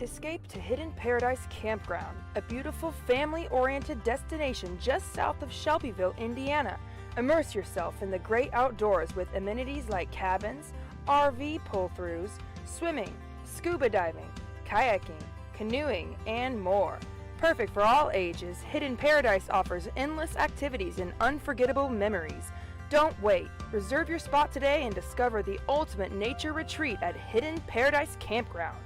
Escape to Hidden Paradise Campground, a beautiful family-oriented destination just south of Shelbyville, Indiana. Immerse yourself in the great outdoors with amenities like cabins, RV pull-throughs, swimming, scuba diving, kayaking, canoeing, and more. Perfect for all ages, Hidden Paradise offers endless activities and unforgettable memories. Don't wait. Reserve your spot today and discover the ultimate nature retreat at Hidden Paradise Campground.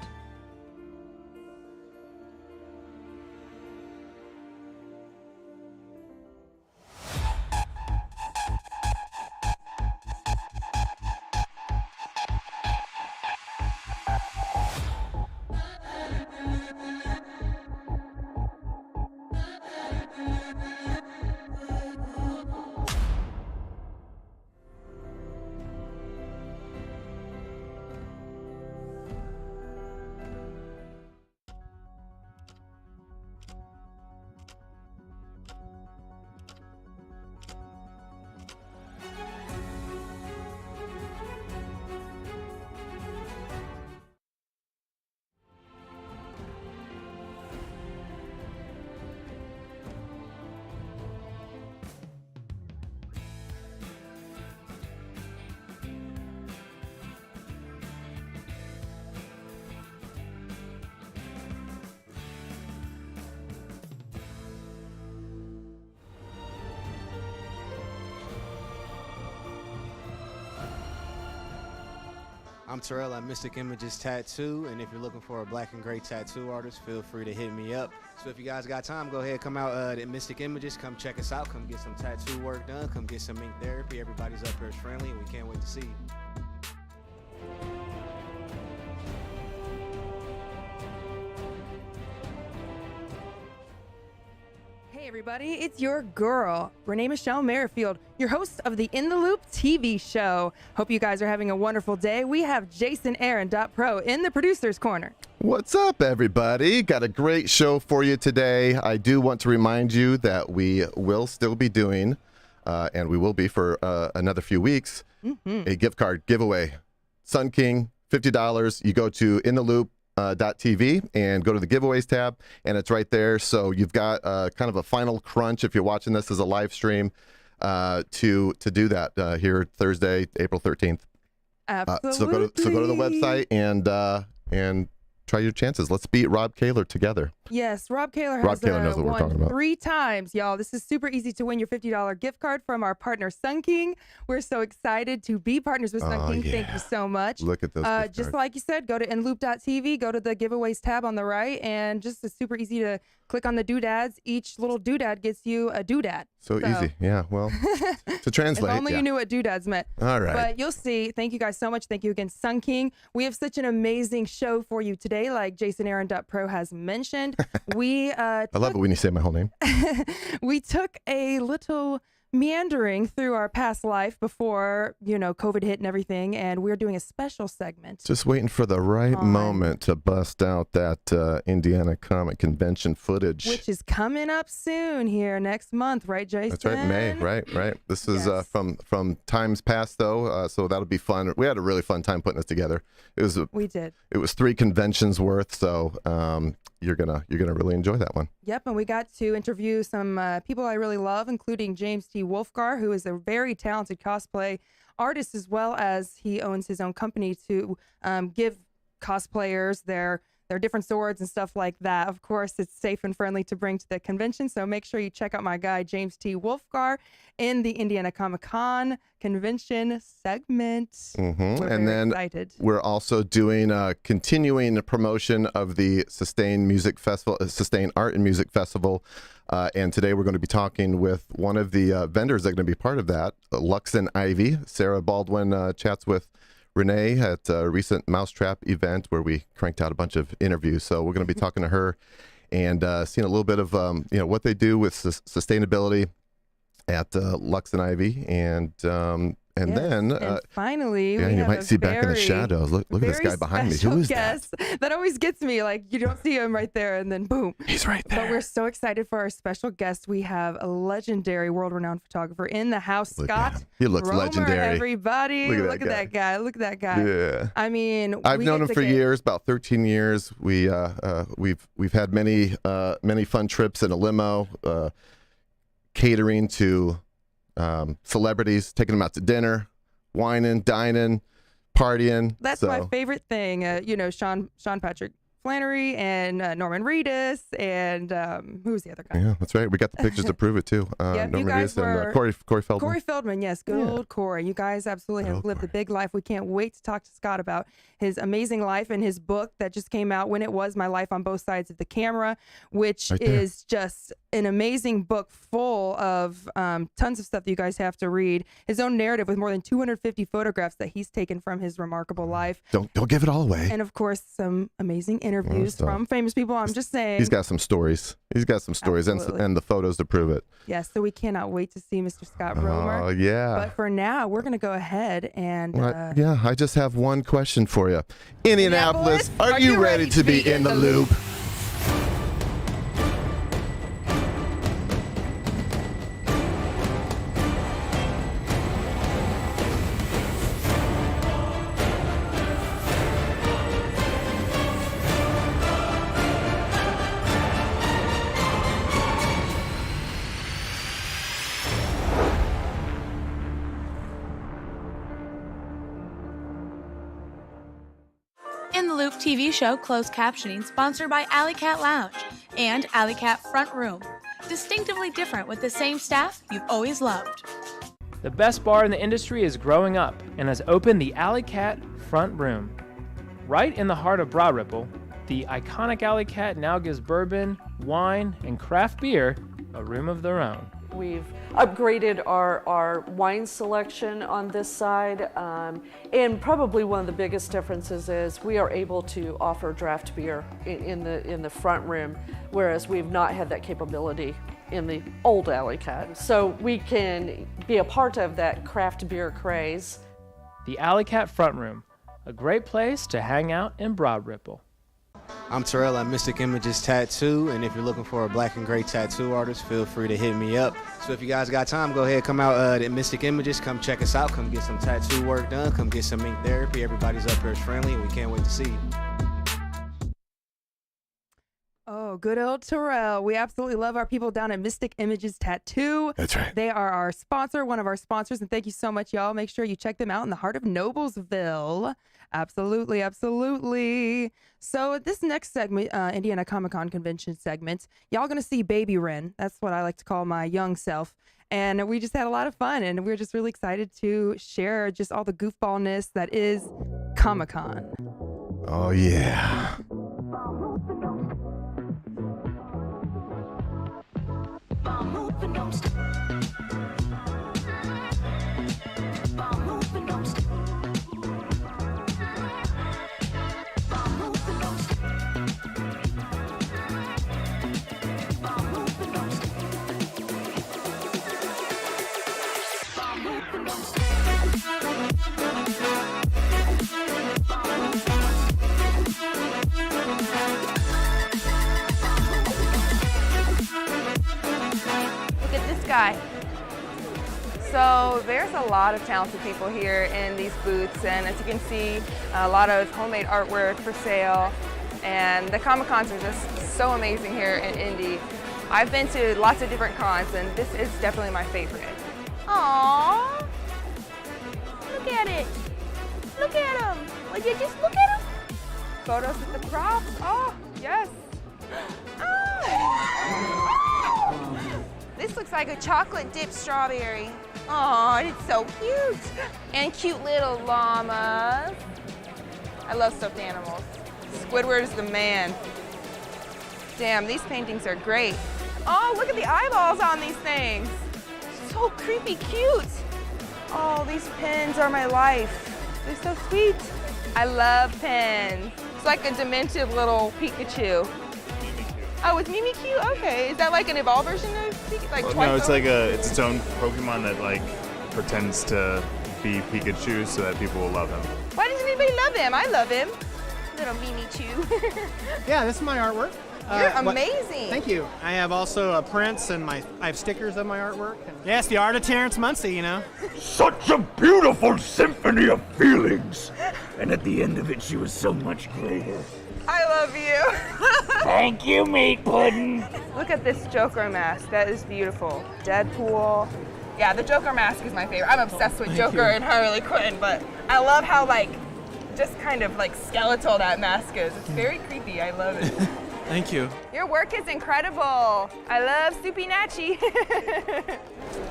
I'm Terrell at Mystic Images Tattoo, and if you're looking for a black and gray tattoo artist, feel free to hit me up. So if you guys got time, go ahead, come out at Mystic Images, come check us out, come get some tattoo work done, come get some ink therapy. Everybody's up here is friendly, and we can't wait to see you. Hey everybody, it's your girl, Renee Michelle Merrifield, your host of the In the Loop TV show. Hope you guys are having a wonderful day. We have Jason Aaron Pro in the producer's corner. What's up, everybody? Got a great show for you today. I do want to remind you that we will still be doing, and we will be for another few weeks, a gift card giveaway. Sun King, $50. You go to intheloop.tv and go to the giveaways tab, and it's right there. So you've got kind of a final crunch if you're watching this as a live stream to do that here Thursday, April 13th. Absolutely. So go to the website and try your chances. Let's beat Rob Kaler together. Yes, Rob Kaler Rob Kaler knows what we're talking won about. 3 times, y'all. This is super easy to win your $50 gift card from our partner Sun King. We're so excited to be partners with Sun King. Yeah. Thank you so much. Look at those gift just cards. like you said, go to inloop.tv, go to the giveaways tab on the right, and just it's super easy to click on the doodads. Each little doodad gets you a doodad. So easy. Yeah, well, to translate. If only yeah. you knew what doodads meant. All right. But you'll see. Thank you guys so much. Thank you again, Sun King. We have such an amazing show for you today, like Jason Aaron Pro has mentioned. I love it when you say my whole name. We took a little meandering through our past life before, COVID hit and everything, and we're doing a special segment. Just waiting for the right moment to bust out that Indiana Comic Convention footage. Which is coming up soon here next month, right, Jason? That's right, May, right. This is Yes. from times past, though, so that'll be fun. We had a really fun time putting this together. We did. It was 3 conventions worth, so you're gonna really enjoy that one. Yep, and we got to interview some people I really love, including James T. Wolfgar, who is a very talented cosplay artist, as well as he owns his own company to give cosplayers their different swords and stuff like that. Of course, it's safe and friendly to bring to the convention, so make sure you check out my guy, James T. Wolfgar, in the Indiana Comic-Con convention segment. We're And then excited. we're also doing continuing the promotion of the Sustain Music Festival, Sustain Art and Music Festival. And today we're going to be talking with one of the vendors that are going to be part of that, Lux Ivy. Sara Baldwin chats with Renee at a recent Mousetrap event where we cranked out a bunch of interviews. So we're going to be talking to her and seeing a little bit of what they do with sustainability at Lux Ivy, and And Yes. then, and finally, yeah, we you have might a see back in the very, shadows. Look at this very guy behind me. special Who is that? guest. That always gets me. Like, you don't see him right there, and then boom. He's right there. But we're so excited for our special guest. We have a legendary, world-renowned photographer in the house, Look at Scott. him. He looks Romer, legendary. Everybody, Look at that guy. Look at that guy. Yeah. I mean, I've we known get him to for get- years, about 13 years. We've had many fun trips in a limo, catering to celebrities, taking them out to dinner, wining, dining, partying. That's so, my favorite thing. Sean Patrick Flannery and Norman Reedus and who was the other guy? Yeah, that's right. We got the pictures to prove it too. Yep, you Norman guys Reedus and were- Corey Feldman. Corey Feldman, yes, good Yeah. old Corey. You guys absolutely Good have old lived a Corey. big life. We can't wait to talk to Scott about his amazing life and his book that just came out, When It Was My Life on Both Sides of the Camera, which Right there. is just an amazing book full of tons of stuff that you guys have to read. His own narrative with more than 250 photographs that he's taken from his remarkable life. Don't give it all away. And of course, some amazing interviews stuff. from famous people. I'm just saying. He's got some stories. He's got some stories Absolutely. and the photos to prove it. Yes, so we cannot wait to see Mr. Scott Romer. Oh yeah. But for now, we're going to go ahead and Yeah, I just have one question for you. Indianapolis, are you ready to be in the loop? In the Loop TV show Closed Captioning, sponsored by Alley Cat Lounge and Alley Cat Front Room. Distinctively different with the same staff you've always loved. The best bar in the industry is growing up and has opened the Alley Cat Front Room. Right in the heart of Broad Ripple, the iconic Alley Cat now gives bourbon, wine, and craft beer a room of their own. We've upgraded our wine selection on this side, and probably one of the biggest differences is we are able to offer draft beer in the front room, whereas we've not had that capability in the old Alley Cat. So we can be a part of that craft beer craze. The Alley Cat Front Room, a great place to hang out in Broad Ripple. I'm Terrell at Mystic Images Tattoo, and if you're looking for a black and gray tattoo artist, feel free to hit me up. So if you guys got time, go ahead, come out to Mystic Images, come check us out, come get some tattoo work done, come get some ink therapy. Everybody's up here is friendly, and we can't wait to see you. Oh, good old Terrell. We absolutely love our people down at Mystic Images Tattoo. That's right. They are our sponsor, one of our sponsors, and thank you so much, y'all. Make sure you check them out in the heart of Noblesville. Absolutely, absolutely. So this next segment, Indiana Comic-Con convention segment, y'all gonna see Baby Ren. That's what I like to call my young self. And we just had a lot of fun, and we're just really excited to share just all the goofballness that is Comic-Con. Oh yeah. Look at this guy. So there's a lot of talented people here in these booths, and as you can see, a lot of homemade artwork for sale, and the Comic-Cons are just so amazing here in Indy. I've been to lots of different cons, and this is definitely my favorite. Aww! Look at it! Look at him! Would you just look at him? Photos with the props. Oh, yes! Oh. This looks like a chocolate dipped strawberry. Oh, it's so cute. And cute little llamas. I love stuffed animals. Squidward is the man. Damn, these paintings are great. Oh, look at the eyeballs on these things. So creepy cute. Oh, these pins are my life. They're so sweet. I love pins. It's like a demented little Pikachu. Oh, it's Mimikyu? Okay. Is that like an evolved version of Pikachu? Like No, it's like it's its own Pokemon that like pretends to be Pikachu so that people will love him. Why does anybody love him? I love him. Little Mimi Chew. Yeah, this is my artwork. You're amazing. Thank you. I have also a prints and I have stickers of my artwork. Yes, the art of Terrence Muncie, you know. Such a beautiful symphony of feelings. And at the end of it, she was so much greater. I love you. Thank you, meat pudding. Look at this Joker mask. That is beautiful. Deadpool. Yeah, the Joker mask is my favorite. I'm obsessed with Joker and Harley Quinn, but I love how just kind of skeletal that mask is. It's very creepy. I love it. Thank you. Your work is incredible. I love Soupy Natchy.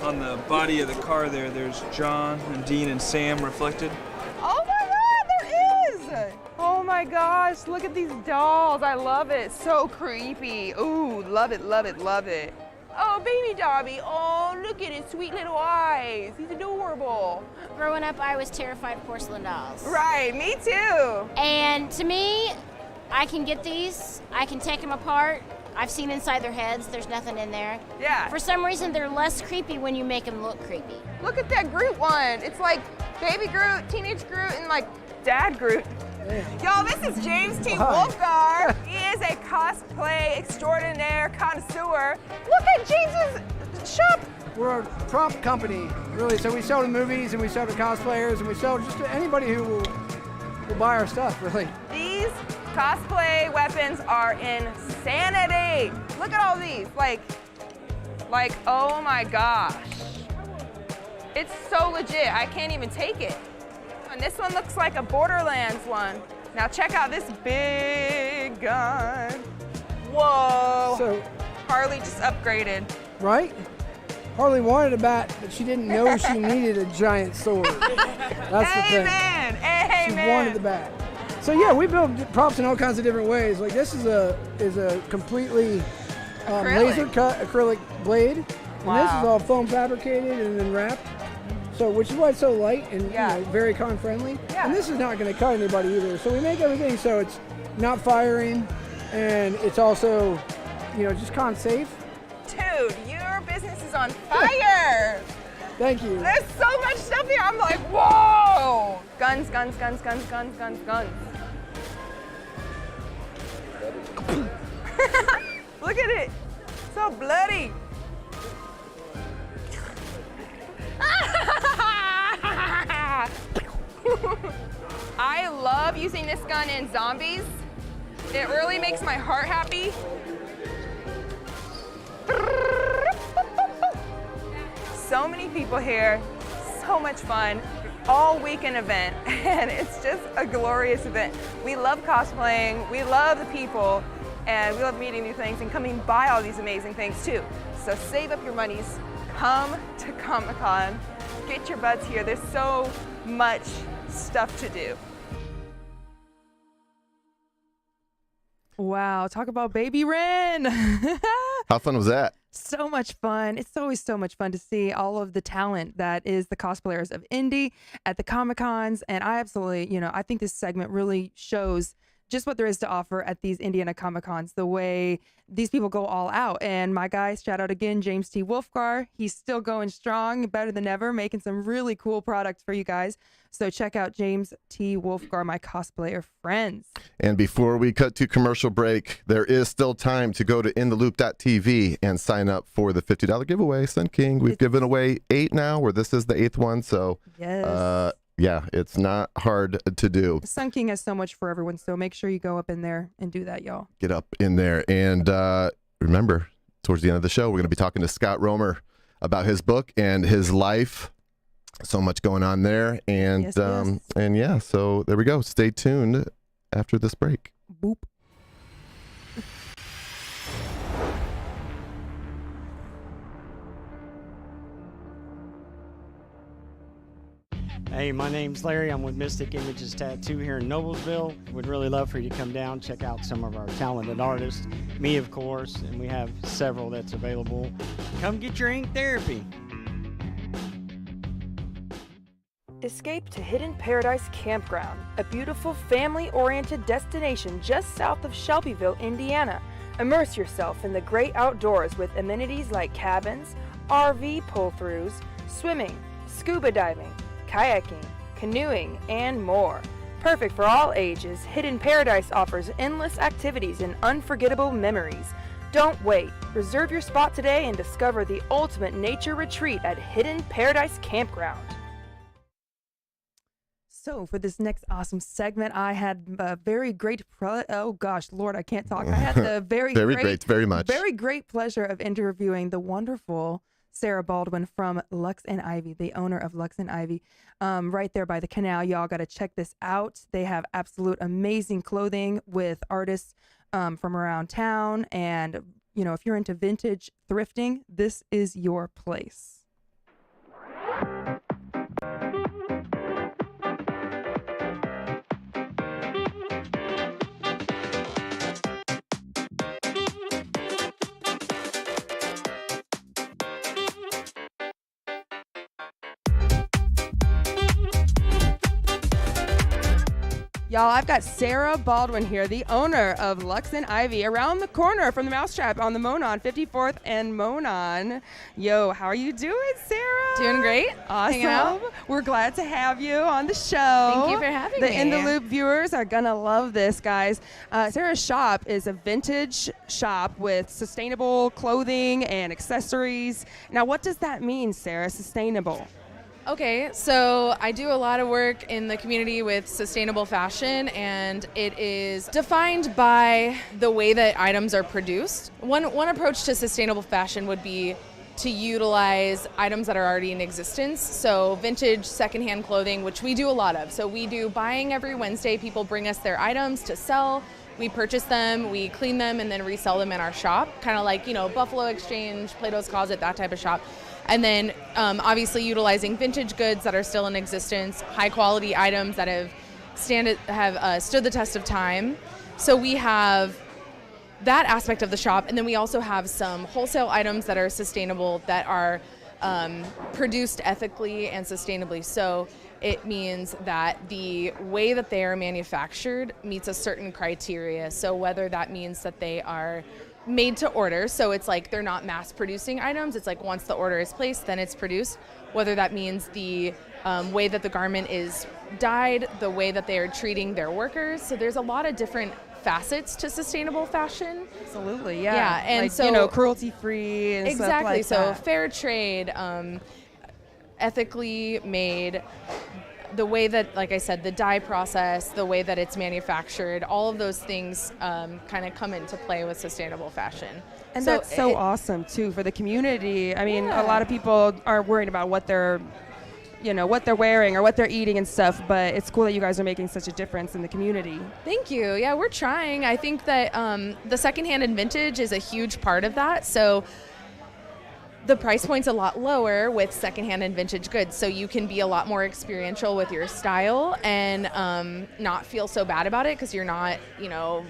On the body of the car there's John and Dean and Sam reflected. Oh my God, there is! Oh my gosh, look at these dolls. I love it. So creepy. Ooh, love it, love it, love it. Oh, baby Dobby. Oh, look at his sweet little eyes. He's adorable. Growing up, I was terrified of porcelain dolls. Right, me too. And to me, I can get these, I can take them apart. I've seen inside their heads, there's nothing in there. Yeah. For some reason, they're less creepy when you make them look creepy. Look at that Groot one. It's like baby Groot, teenage Groot, and dad Groot. Y'all, this is James T. Wolfgar. He is a cosplay extraordinaire connoisseur. Look at James's shop. We're a prop company, really. So we sell to movies and we sell to cosplayers and we sell just to anybody who will buy our stuff, really. These cosplay weapons are insanity. Look at all these. Oh my gosh. It's so legit. I can't even take it. And this one looks like a Borderlands one. Now check out this big gun. Whoa. So, Harley just upgraded. right? Harley wanted a bat, but she didn't know she needed a giant sword. That's the thing. Amen. Amen. She wanted the bat. So yeah, we build props in all kinds of different ways. Like this is a completely laser cut acrylic blade, and this is all foam fabricated and then wrapped. So which is why it's so light and very con friendly. Yeah. And this is not going to cut anybody either. So we make everything so it's not firing, and it's also, just con safe. Dude, your business is on fire. Thank you. There's so much stuff here. I'm like, whoa! Guns, guns, guns, guns, guns, guns, guns. Look at it. So bloody. I love using this gun in zombies. It really makes my heart happy. So many people here, so much fun, all weekend event, and it's just a glorious event. We love cosplaying, we love the people, and we love meeting new things and coming by all these amazing things too. So save up your monies, come to Comic-Con, get your butts here. There's so much stuff to do. Wow, talk about Baby Ren. How fun was that? So much fun. It's always so much fun to see all of the talent that is the cosplayers of Indy at the Comic-Cons. And I absolutely, I think this segment really shows just what there is to offer at these Indiana Comic-Cons, the way these people go all out. And my guy, shout out again, James T. Wolfgar. He's still going strong, better than ever, making some really cool products for you guys. So check out James T. Wolfgar, my cosplayer friends. And before we cut to commercial break, there is still time to go to intheloop.tv and sign up for the $50 giveaway. Sun King, we've given away 8 now, or this is the 8th one. So yes. Yeah, it's not hard to do. Sun King has so much for everyone, so make sure you go up in there and do that, y'all. Get up in there. And remember, towards the end of the show, we're going to be talking to Scott Romer about his book and his life. So much going on there. And yes. And yeah, so there we go. Stay tuned after this break. Boop. Hey, my name's Larry. I'm with Mystic Images Tattoo here in Noblesville. We'd really love for you to come down, check out some of our talented artists. Me, of course, and we have several that's available. Come get your ink therapy. Escape to Hidden Paradise Campground, a beautiful family-oriented destination just south of Shelbyville, Indiana. Immerse yourself in the great outdoors with amenities like cabins, RV pull-throughs, swimming, scuba diving, kayaking, canoeing, and more. Perfect for all ages, Hidden Paradise offers endless activities and unforgettable memories. Don't wait. Reserve your spot today and discover the ultimate nature retreat at Hidden Paradise Campground. So for this next awesome segment, I had a very great, oh gosh, Lord, I can't talk. I had the very great pleasure of interviewing the wonderful Sara Baldwin from Lux Ivy, the owner of Lux Ivy, right there by the canal. Y'all got to check this out. They have absolute amazing clothing with artists from around town. And, you know, if you're into vintage thrifting, this is your place. Y'all, I've got Sara Baldwin here, the owner of Lux Ivy, around the corner from the Mousetrap on the Monon, 54th and Monon. Yo, how are you doing, Sara? Doing great. Awesome. We're glad to have you on the show. Thank you for having me. The In the Loop viewers are going to love this, guys. Sara's shop is a vintage shop with sustainable clothing and accessories. Now, what does that mean, Sara, sustainable? Okay, so I do a lot of work in the community with sustainable fashion, and it is defined by the way that items are produced. One approach to sustainable fashion would be to utilize items that are already in existence. So vintage secondhand clothing, which we do a lot of. So we do buying every Wednesday. People bring us their items to sell. We purchase them, we clean them, and then resell them in our shop. Kind of like, you know, Buffalo Exchange, Plato's Closet, that type of shop. And then obviously utilizing vintage goods that are still in existence, high quality items that have stood the test of time. So we have that aspect of the shop, and then we also have some wholesale items that are sustainable, that are produced ethically and sustainably. So it means that the way that they are manufactured meets a certain criteria. So whether that means that they are made to order, so it's like they're not mass producing items, it's like once the order is placed, then it's produced. Whether that means the way that the garment is dyed, the way that they are treating their workers. So there's a lot of different facets to sustainable fashion. Absolutely, yeah. Yeah, and like, so, you know, cruelty-free and exactly, stuff like that. So fair trade, ethically made, the way that, like I said, the dye process, the way that it's manufactured, all of those things kind of come into play with sustainable fashion. And so that's so awesome too for the community. I mean, a lot of people are worried about what they're, you know, what they're wearing or what they're eating and stuff, but it's cool that you guys are making such a difference in the community. Thank you. Yeah, we're trying. I think that the secondhand and vintage is a huge part of that. So the price point's a lot lower with secondhand and vintage goods, so you can be a lot more experiential with your style and not feel so bad about it because you're not, you know,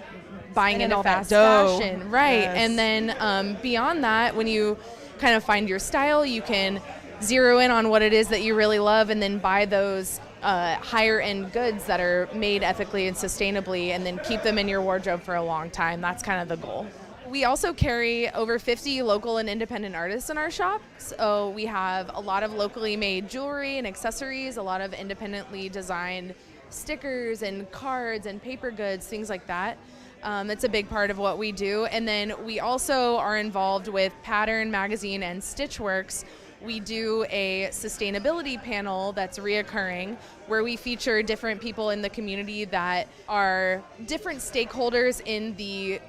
buying into fast fashion. Right. Yes. And then beyond that, when you kind of find your style, you can zero in on what it is that you really love and then buy those higher end goods that are made ethically and sustainably and then keep them in your wardrobe for a long time. That's kind of the goal. We also carry over 50 local and independent artists in our shop. So we have a lot of locally made jewelry and accessories, a lot of independently designed stickers and cards and paper goods, things like that. That's a big part of what we do. And then we also are involved with Pattern Magazine and Stitchworks. We do a sustainability panel that's reoccurring where we feature different people in the community that are different stakeholders in the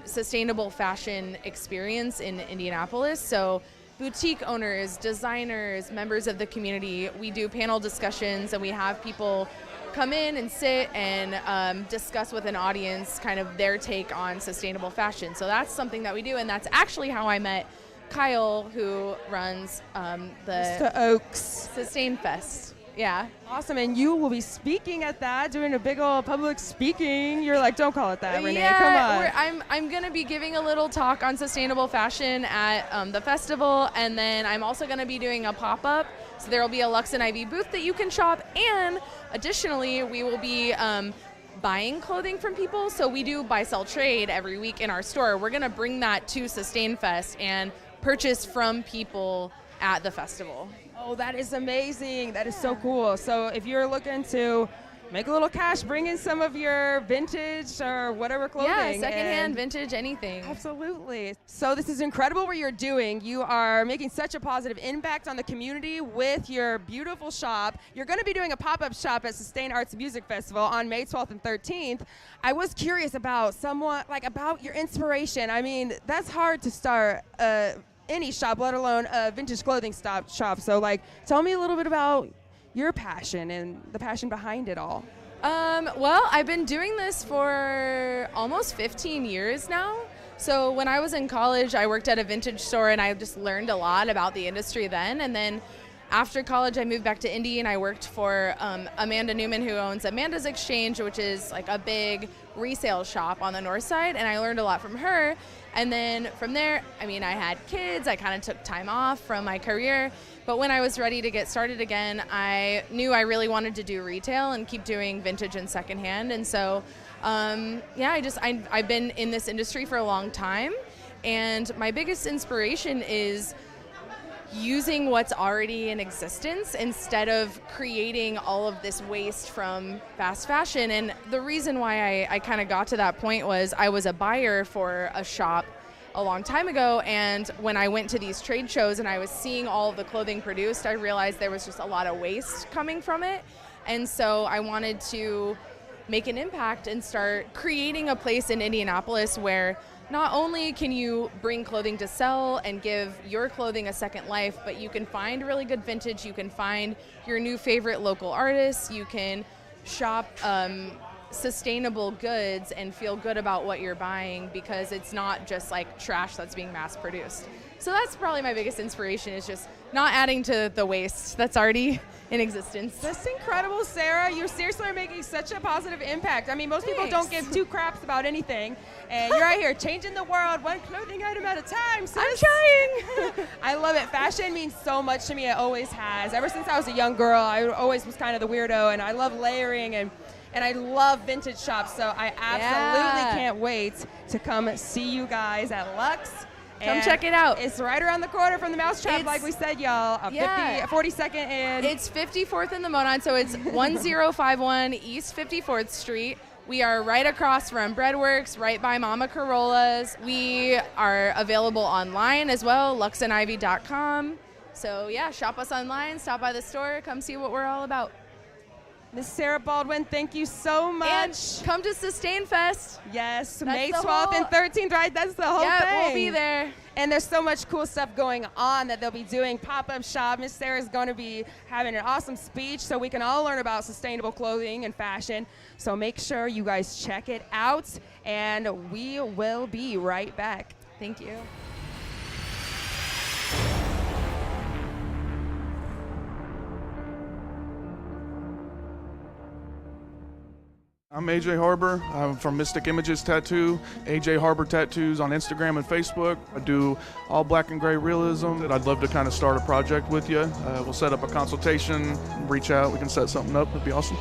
sustainable fashion experience in Indianapolis. So boutique owners, designers, members of the community, we do panel discussions and we have people come in and sit and discuss with an audience kind of their take on sustainable fashion. So that's something that we do, and that's actually how I met Kyle, who runs the Oaks Sustain Fest. Yeah. Awesome. And you will be speaking at that, doing a big old public speaking. You're like, don't call it that, Renee. Yeah, come on. I'm going to be giving a little talk on sustainable fashion at the festival. And then I'm also going to be doing a pop-up. So there will be a Lux Ivy booth that you can shop. And additionally, we will be buying clothing from people. So we do buy, sell, trade every week in our store. We're going to bring that to Sustain Fest and purchase from people at the festival. Oh, Oh, that is amazing. That is so cool. So if you're looking to make a little cash, bring in some of your vintage or whatever clothing. Yeah, secondhand, vintage, anything. Absolutely. So this is incredible what you're doing. You are making such a positive impact on the community with your beautiful shop. You're going to be doing a pop-up shop at Sustain Arts Music Festival on May 12th and 13th. I was curious about about your inspiration. I mean, that's hard to start any shop, let alone a vintage clothing shop. So tell me a little bit about your passion and the passion behind it all. Well, I've been doing this for almost 15 years now. So when I was in college, I worked at a vintage store and I just learned a lot about the industry then. And then after college, I moved back to Indy and I worked for Amanda Newman, who owns Amanda's Exchange, which is like a big resale shop on the north side. And I learned a lot from her. And then from there, I had kids. I kind of took time off from my career. But when I was ready to get started again, I knew I really wanted to do retail and keep doing vintage and secondhand. And so, I've been in this industry for a long time. And my biggest inspiration is using what's already in existence instead of creating all of this waste from fast fashion. And the reason why I kind of got to that point was I was a buyer for a shop a long time ago, and when I went to these trade shows and I was seeing all of the clothing produced, I realized there was just a lot of waste coming from it. And so I wanted to make an impact and start creating a place in Indianapolis where not only can you bring clothing to sell and give your clothing a second life, but you can find really good vintage, you can find your new favorite local artists, you can shop sustainable goods and feel good about what you're buying because it's not just like trash that's being mass produced. So that's probably my biggest inspiration, is just not adding to the waste that's already in existence. That's incredible, Sarah. You seriously are making such a positive impact. I mean, most people don't give two craps about anything, and you're out here changing the world one clothing item at a time, sis. I'm trying. I love it. Fashion means so much to me. It always has. Ever since I was a young girl, I always was kind of the weirdo, and I love layering and I love vintage shops, so I absolutely can't wait to come see you guys at Lux. Come check it out. It's right around the corner from the Mousetrap, like we said, y'all. 42nd and... It's 54th in the Monon, so it's 1051 East 54th Street. We are right across from Breadworks, right by Mama Corolla's. We are available online as well, luxandivy.com. So shop us online, stop by the store, come see what we're all about. Miss Sara Baldwin, thank you so much. And come to Sustain Fest. Yes, May 12th and 13th, right? That's the whole thing. Yeah, we'll be there. And there's so much cool stuff going on that they'll be doing. Pop-up shop. Miss Sarah's going to be having an awesome speech so we can all learn about sustainable clothing and fashion. So make sure you guys check it out, and we will be right back. Thank you. I'm AJ Harbor. I'm from Mystic Images Tattoo, AJ Harbor Tattoos on Instagram and Facebook. I do all black and gray realism. I'd love to kind of start a project with you. We'll set up a consultation, reach out, we can set something up. It'd be awesome.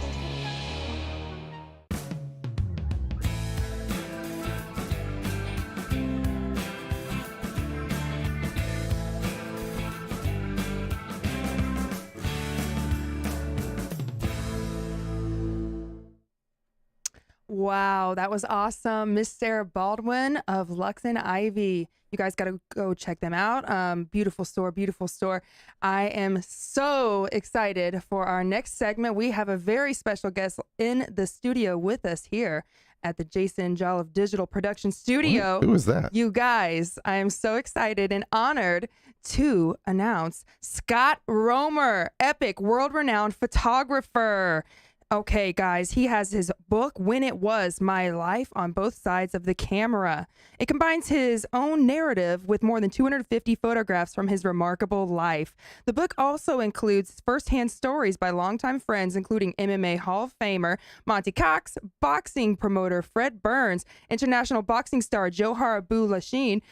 Wow, that was awesome. Miss Sara Baldwin of Lux Ivy. You guys got to go check them out. Beautiful store, beautiful store. I am so excited for our next segment. We have a very special guest in the studio with us here at the Jason Jolliffe Digital Production Studio. Who is that? You guys, I am so excited and honored to announce Scott Romer, epic world-renowned photographer. Okay, guys, he has his book, When It Was My Life, on both sides of the camera. It combines his own narrative with more than 250 photographs from his remarkable life. The book also includes firsthand stories by longtime friends, including MMA Hall of Famer Monty Cox, boxing promoter Fred Burns, international boxing star Johar Abdul-Lasheen,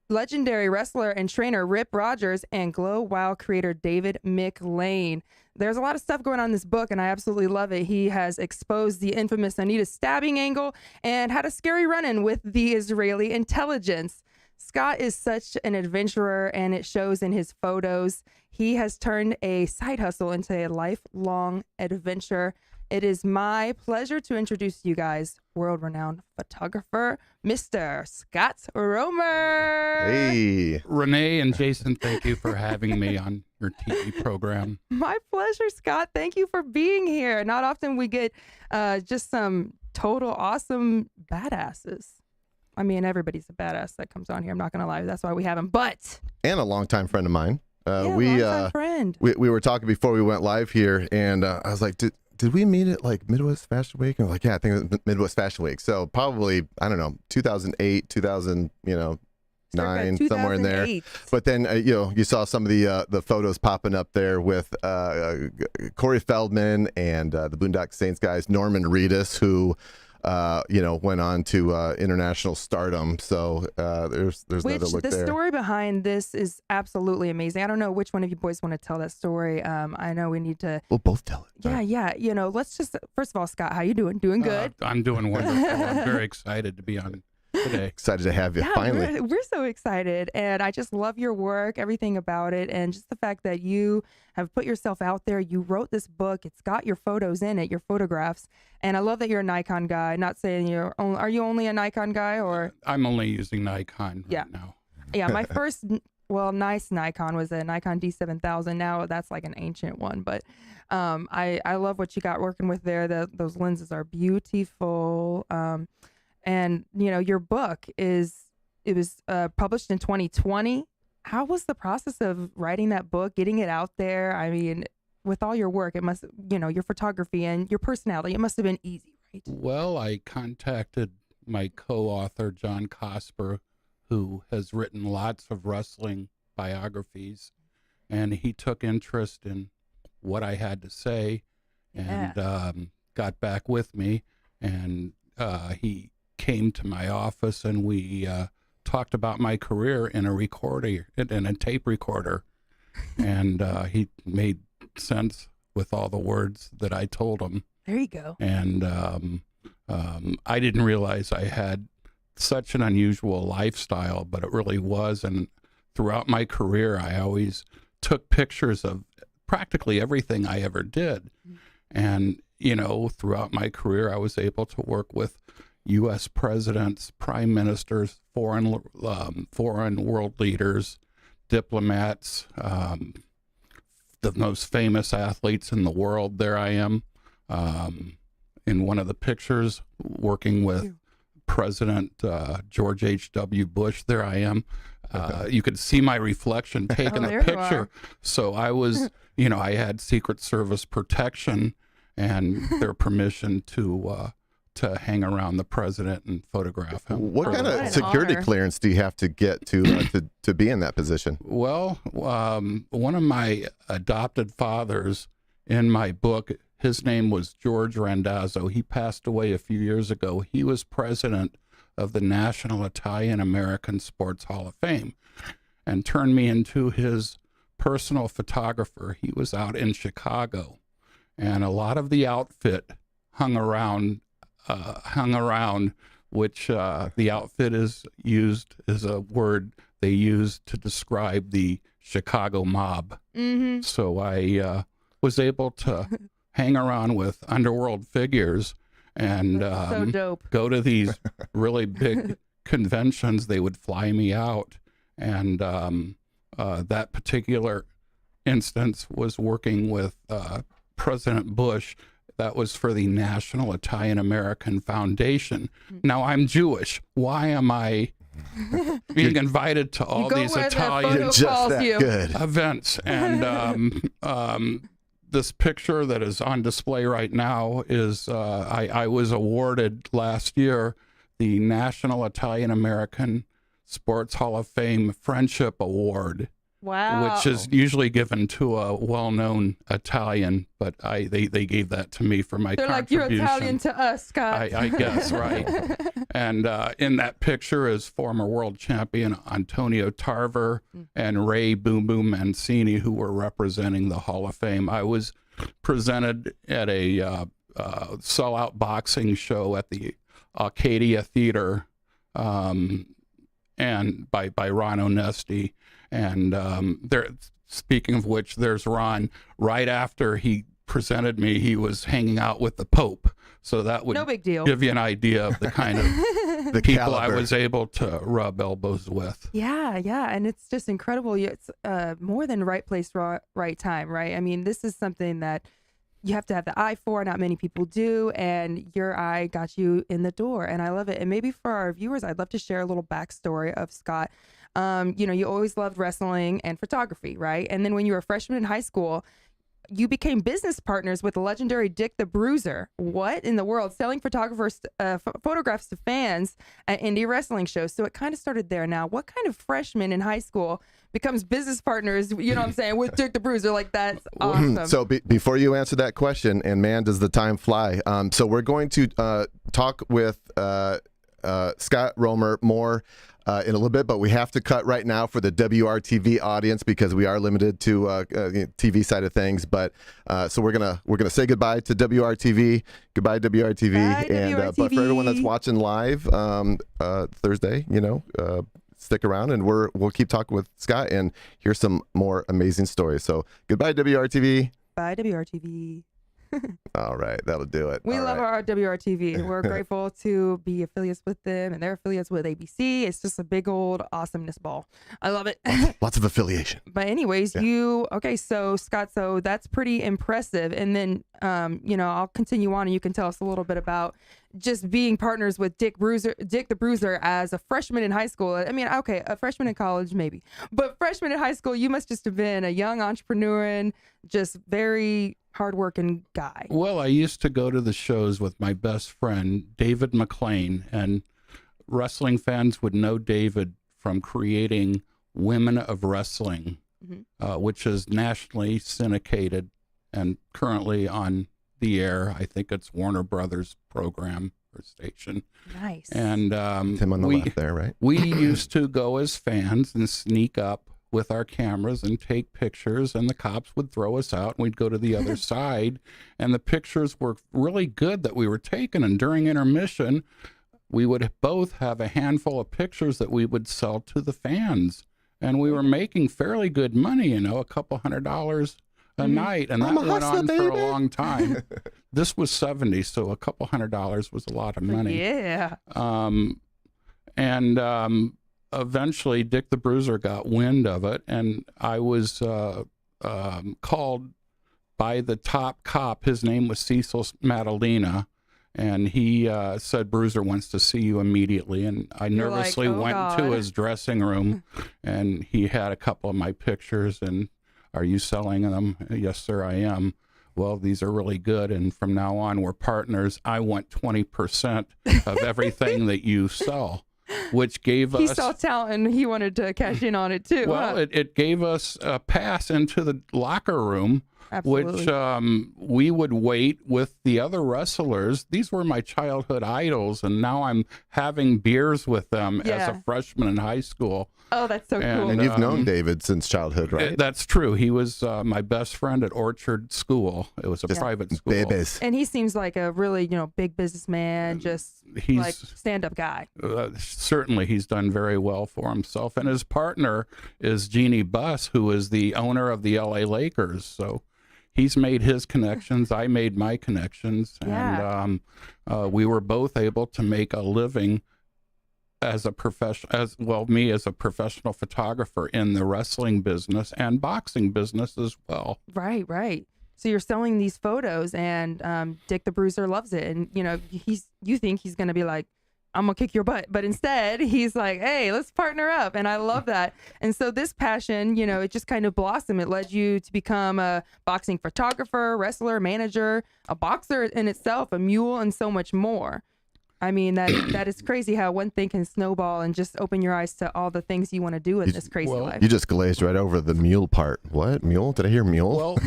legendary wrestler and trainer Rip Rogers, and Glow Wow creator David McLean. There's a lot of stuff going on in this book, and I absolutely love it. He has exposed the infamous Anita stabbing angle and had a scary run-in with the Israeli intelligence. Scott is such an adventurer, and it shows in his photos. He has turned a side hustle into a lifelong adventure. It is my pleasure to introduce to you guys world-renowned photographer, Mr. Scott Romer. Hey. Renee and Jason, thank you for having me on your TV program. My pleasure, Scott. Thank you for being here. Not often we get just some total awesome badasses. I mean, everybody's a badass that comes on here. I'm not going to lie. That's why we have him. But And a longtime friend of mine. longtime friend. We were talking before we went live here, and I was like, did we meet at like Midwest Fashion Week? And I was like, yeah, I think it was Midwest Fashion Week. So probably, I don't know, 2008, 2000, 9, somewhere in there. But then, you saw some of the photos popping up there with Corey Feldman and the Boondock Saints guys, Norman Reedus, who went on to international stardom. So there's another look the there. story behind this is absolutely amazing. I don't know which one of you boys want to tell that story. I know we need to. We'll both tell it. Yeah. Let's just, first of all, Scott, how you doing? Doing good? I'm doing wonderful. I'm very excited to be on today. Excited to have you, finally. We're so excited, and I just love your work, everything about it, and just the fact that you have put yourself out there. You wrote this book. It's got your photos in it, your photographs, and I love that you're a Nikon guy. Not saying are you only a Nikon guy, or? I'm only using Nikon right now. Yeah, my first, nice Nikon was a Nikon D7000. Now that's like an ancient one, but I love what you got working with there. Those lenses are beautiful. And your book was published in 2020. How was the process of writing that book, getting it out there? I mean, with all your work, it must, your photography and your personality, it must have been easy, right? Well, I contacted my co-author, John Cosper, who has written lots of wrestling biographies, and he took interest in what I had to say and got back with me, and he came to my office, and we talked about my career in a tape recorder, and he made sense with all the words that I told him. There you go. And I didn't realize I had such an unusual lifestyle, but it really was. And throughout my career, I always took pictures of practically everything I ever did. And throughout my career, I was able to work with U.S. presidents, prime ministers, foreign world leaders, diplomats, the most famous athletes in the world. There I am in one of the pictures working with President George H.W. Bush. There I am. You could see my reflection taking a picture. So I was, I had Secret Service protection and their permission to hang around the president and photograph him. What kind of security clearance do you have to get to be in that position? Well, one of my adopted fathers in my book, his name was George Randazzo. He passed away a few years ago. He was president of the National Italian American Sports Hall of Fame and turned me into his personal photographer. He was out in Chicago, and a lot of the outfit hung around, which the outfit is a word they used to describe the Chicago mob. Mm-hmm. So I was able to hang around with underworld figures and so dope. Go to these really big conventions. They would fly me out, and that particular instance was working with President Bush. That was for the National Italian American Foundation. Now, I'm Jewish. Why am I being invited to all these Italian events? And this picture that is on display right now is I was awarded last year the National Italian American Sports Hall of Fame Friendship Award. Wow. Which is usually given to a well-known Italian, but they gave that to me for my They're contribution. like, you're Italian to us, Scott. I guess, right. And in that picture is former world champion Antonio Tarver and Ray Boom Boom Mancini, who were representing the Hall of Fame. I was presented at a sellout boxing show at the Arcadia Theater and by Ron Onesti. And there, speaking of which, there's Ron. Right after he presented me, he was hanging out with the Pope. So that would No big deal. give you an idea of the kind of The people caliber. I was able to rub elbows with. Yeah, and it's just incredible. It's more than right place, right time, right? I mean, this is something that you have to have the eye for. Not many people do, and your eye got you in the door, and I love it. And maybe for our viewers, I'd love to share a little backstory of Scott. You always loved wrestling and photography, right? And then when you were a freshman in high school, you became business partners with the legendary Dick the Bruiser. What in the world? Selling photographers photographs to fans at indie wrestling shows. So it kind of started there. Now, what kind of freshman in high school becomes business partners, you know what I'm saying, with Dick the Bruiser? Like, that's awesome. So before you answer that question, and man, does the time fly. So we're going to talk with Scott Romer more in a little bit, but we have to cut right now for the WRTV audience because we are limited to TV side of things. But so we're gonna say goodbye to WRTV. Goodbye WRTV. Bye, and WRTV. but for everyone that's watching live Thursday, stick around and we'll keep talking with Scott and hear some more amazing stories. So goodbye WRTV. Bye, WRTV. All right, that'll do it. We All love right. our WRTV. We're grateful to be affiliates with them, and they're affiliates with ABC. It's just a big old awesomeness ball. I love it. Lots of affiliation. But anyways, Yeah. So Scott, so that's pretty impressive. And then, I'll continue on, and you can tell us a little bit about just being partners with Dick the Bruiser as a freshman in high school. I mean, okay, a freshman in college, maybe, but freshman in high school, you must just have been a young entrepreneur and just very hardworking guy. Well, I used to go to the shows with my best friend, David McLean, and wrestling fans would know David from creating Women of Wrestling, which is nationally syndicated and currently on the air. I think it's Warner Brothers program or station. Nice. And Tim on the left there, right? We used to go as fans and sneak up with our cameras and take pictures, and the cops would throw us out and we'd go to the other side, and the pictures were really good that we were taking, and during intermission we would both have a handful of pictures that we would sell to the fans, and we were making fairly good money, a couple $100 a night, and that went on for a long time. This was 70, so a couple $100 was a lot of money. Yeah. Eventually Dick the Bruiser got wind of it, and I was called by the top cop. His name was Cecil Madalena, and he said, Bruiser wants to see you immediately. And I nervously went to his dressing room, and he had a couple of my pictures, and, are you selling them? Yes, sir, I am. Well, these are really good, and from now on, we're partners. I want 20% of everything that you sell. Which gave us... He saw talent and he wanted to cash in on it too. Well, it gave us a pass into the locker room, Absolutely. which we would wait with the other wrestlers. These were my childhood idols, and now I'm having beers with them as a freshman in high school. Oh, that's so cool. And you've known David since childhood, right? That's true. He was my best friend at Orchard School. It was a private school. Babies. And he seems like a really, big businessman, just He's like stand-up guy. Certainly, he's done very well for himself. And his partner is Jeannie Buss, who is the owner of the LA Lakers. So he's made his connections. I made my connections. Yeah. And we were both able to make a living as a me as a professional photographer in the wrestling business and boxing business as well. Right. So you're selling these photos, and Dick the Bruiser loves it, and you think he's gonna be like, I'm gonna kick your butt, but instead he's like, hey, let's partner up, and I love that. And so this passion, it just kind of blossomed. It led you to become a boxing photographer, wrestler, manager, a boxer in itself, a mule, and so much more. I mean, that is crazy how one thing can snowball and just open your eyes to all the things you want to do in this crazy life. You just glazed right over the mule part. What? Mule? Did I hear mule? Well,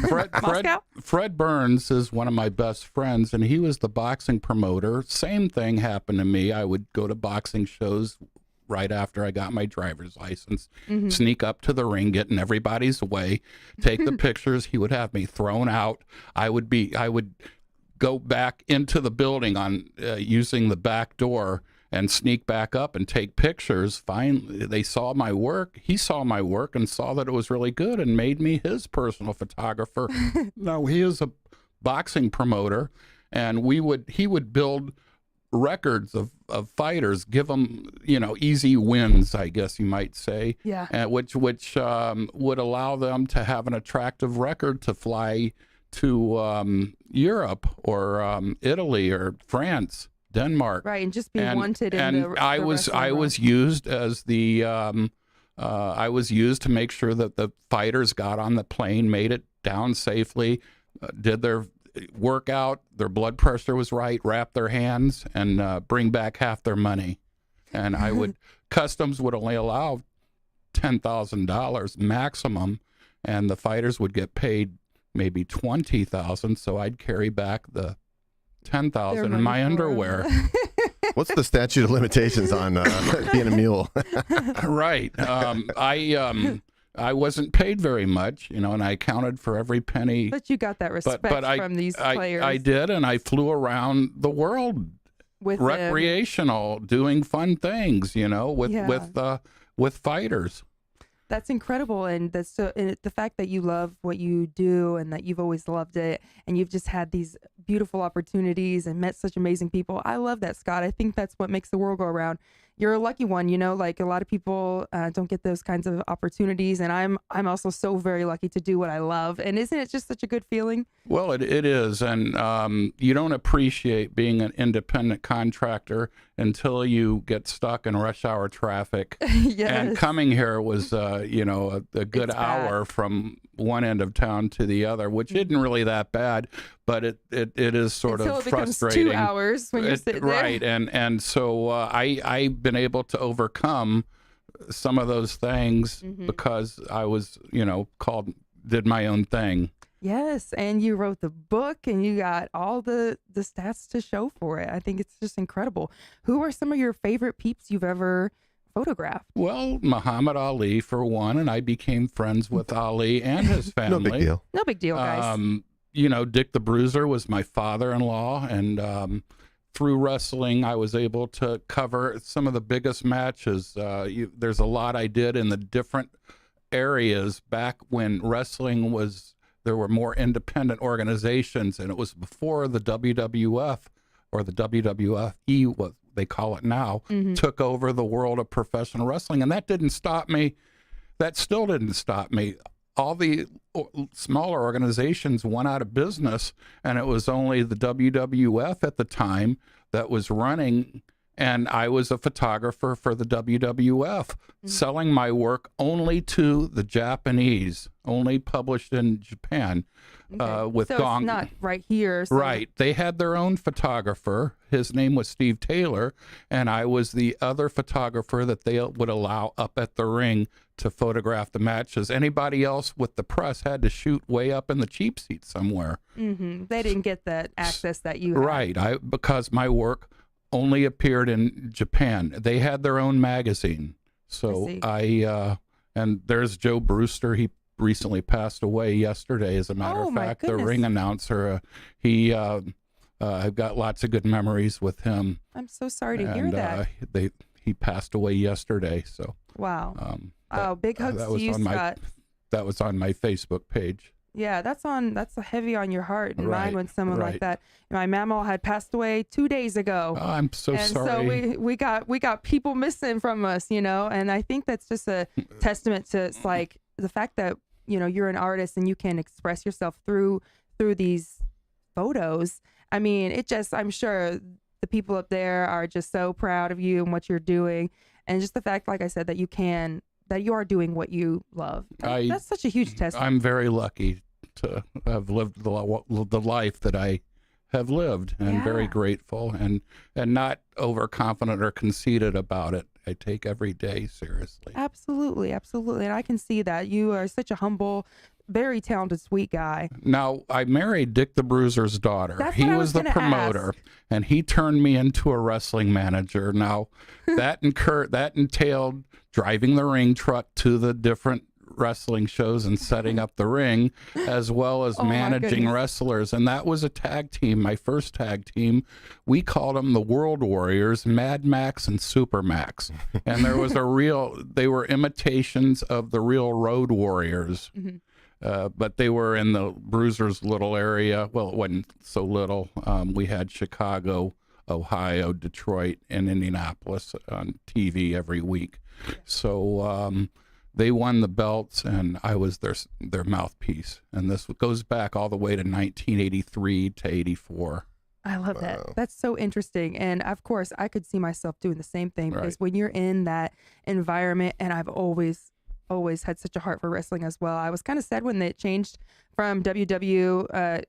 Fred Burns is one of my best friends, and he was the boxing promoter. Same thing happened to me. I would go to boxing shows right after I got my driver's license, sneak up to the ring, get in everybody's way, take the pictures. He would have me thrown out. I would go back into the building on using the back door, and sneak back up and take pictures. Finally, they saw my work. He saw my work and saw that it was really good and made me his personal photographer. Now, he is a boxing promoter, and he would build records of fighters, give them, easy wins, I guess you might say. Yeah. Which would allow them to have an attractive record to fly to Europe or Italy or France, Denmark. Right, and just be wanted in and the I was used as the I was used to make sure that the fighters got on the plane, made it down safely, did their workout, their blood pressure was right, wrap their hands, and bring back half their money. And I would customs would only allow $10,000 maximum, and the fighters would get paid maybe $20,000. So I'd carry back the $10,000 in my underwear. What's the statute of limitations on being a mule? Right. I wasn't paid very much, and I accounted for every penny. But you got that respect from these players. I did, and I flew around the world with recreational, doing fun things, with fighters. That's incredible, and the fact that you love what you do and that you've always loved it, and you've just had these beautiful opportunities and met such amazing people. I love that, Scott. I think that's what makes the world go around. You're a lucky one, like a lot of people don't get those kinds of opportunities, and I'm also so very lucky to do what I love. And isn't it just such a good feeling? Well, it is, and you don't appreciate being an independent contractor until you get stuck in rush hour traffic. Yes. And coming here was, a good hour from one end of town to the other, which isn't really that bad, but it is sort Until of it becomes frustrating. 2 hours when you're sitting there. Right, and so I've been able to overcome some of those things because I was, did my own thing. Yes, and you wrote the book, and you got all the stats to show for it. I think it's just incredible. Who are some of your favorite peeps you've ever photographed? Well, Muhammad Ali, for one, and I became friends with Ali and his family. No big deal. No big deal, guys. Dick the Bruiser was my father-in-law, and through wrestling, I was able to cover some of the biggest matches. There's a lot I did in the different areas back when wrestling was. There were more independent organizations, and it was before the WWF or the WWFE, what they call it now, took over the world of professional wrestling. And that didn't stop me. That still didn't stop me. All the smaller organizations went out of business, and it was only the WWF at the time that was running. And I was a photographer for the WWF, selling my work only to the Japanese, only published in Japan. With so Gong. It's not right here. So. Right. They had their own photographer. His name was Steve Taylor, and I was the other photographer that they would allow up at the ring to photograph the matches. Anybody else with the press had to shoot way up in the cheap seat somewhere. They didn't get that access that you had. Right. Because my work only appeared in Japan. They had their own magazine. So and there's Joe Brewster. He recently passed away yesterday, as a matter of fact, the ring announcer. I've got lots of good memories with him. I'm so sorry to hear that. He passed away yesterday. So wow. Big hugs to you, Scott. That was on my Facebook page. Yeah, that's heavy on your heart and mind when someone like that. My mama had passed away 2 days ago. Oh, I'm so sorry. So we got people missing from us, and I think that's just a testament to like the fact that you're an artist and you can express yourself through these photos. I mean, I'm sure the people up there are just so proud of you and what you're doing, and just the fact, like I said, that you are doing what you love. That's such a huge testament. I'm very lucky to have lived the life that I have lived, and very grateful, and not overconfident or conceited about it. I take every day seriously. Absolutely, and I can see that you are such a humble, very talented, sweet guy. Now, I married Dick the Bruiser's daughter. He was the promoter, and he turned me into a wrestling manager. Now, that entailed driving the ring truck to the different wrestling shows and setting up the ring, as well as managing wrestlers. And that was a tag team, my first tag team. We called them the World Warriors, Mad Max and Super Max. And there was they were imitations of the real Road Warriors. But they were in the Bruisers little area. Well, it wasn't so little. We had Chicago, Ohio, Detroit, and Indianapolis on TV every week. So they won the belts, and I was their mouthpiece. And this goes back all the way to 1983 to 84. I love that. That's so interesting. And of course, I could see myself doing the same thing because when you're in that environment, and I've always had such a heart for wrestling as well. I was kind of sad when it changed from WWF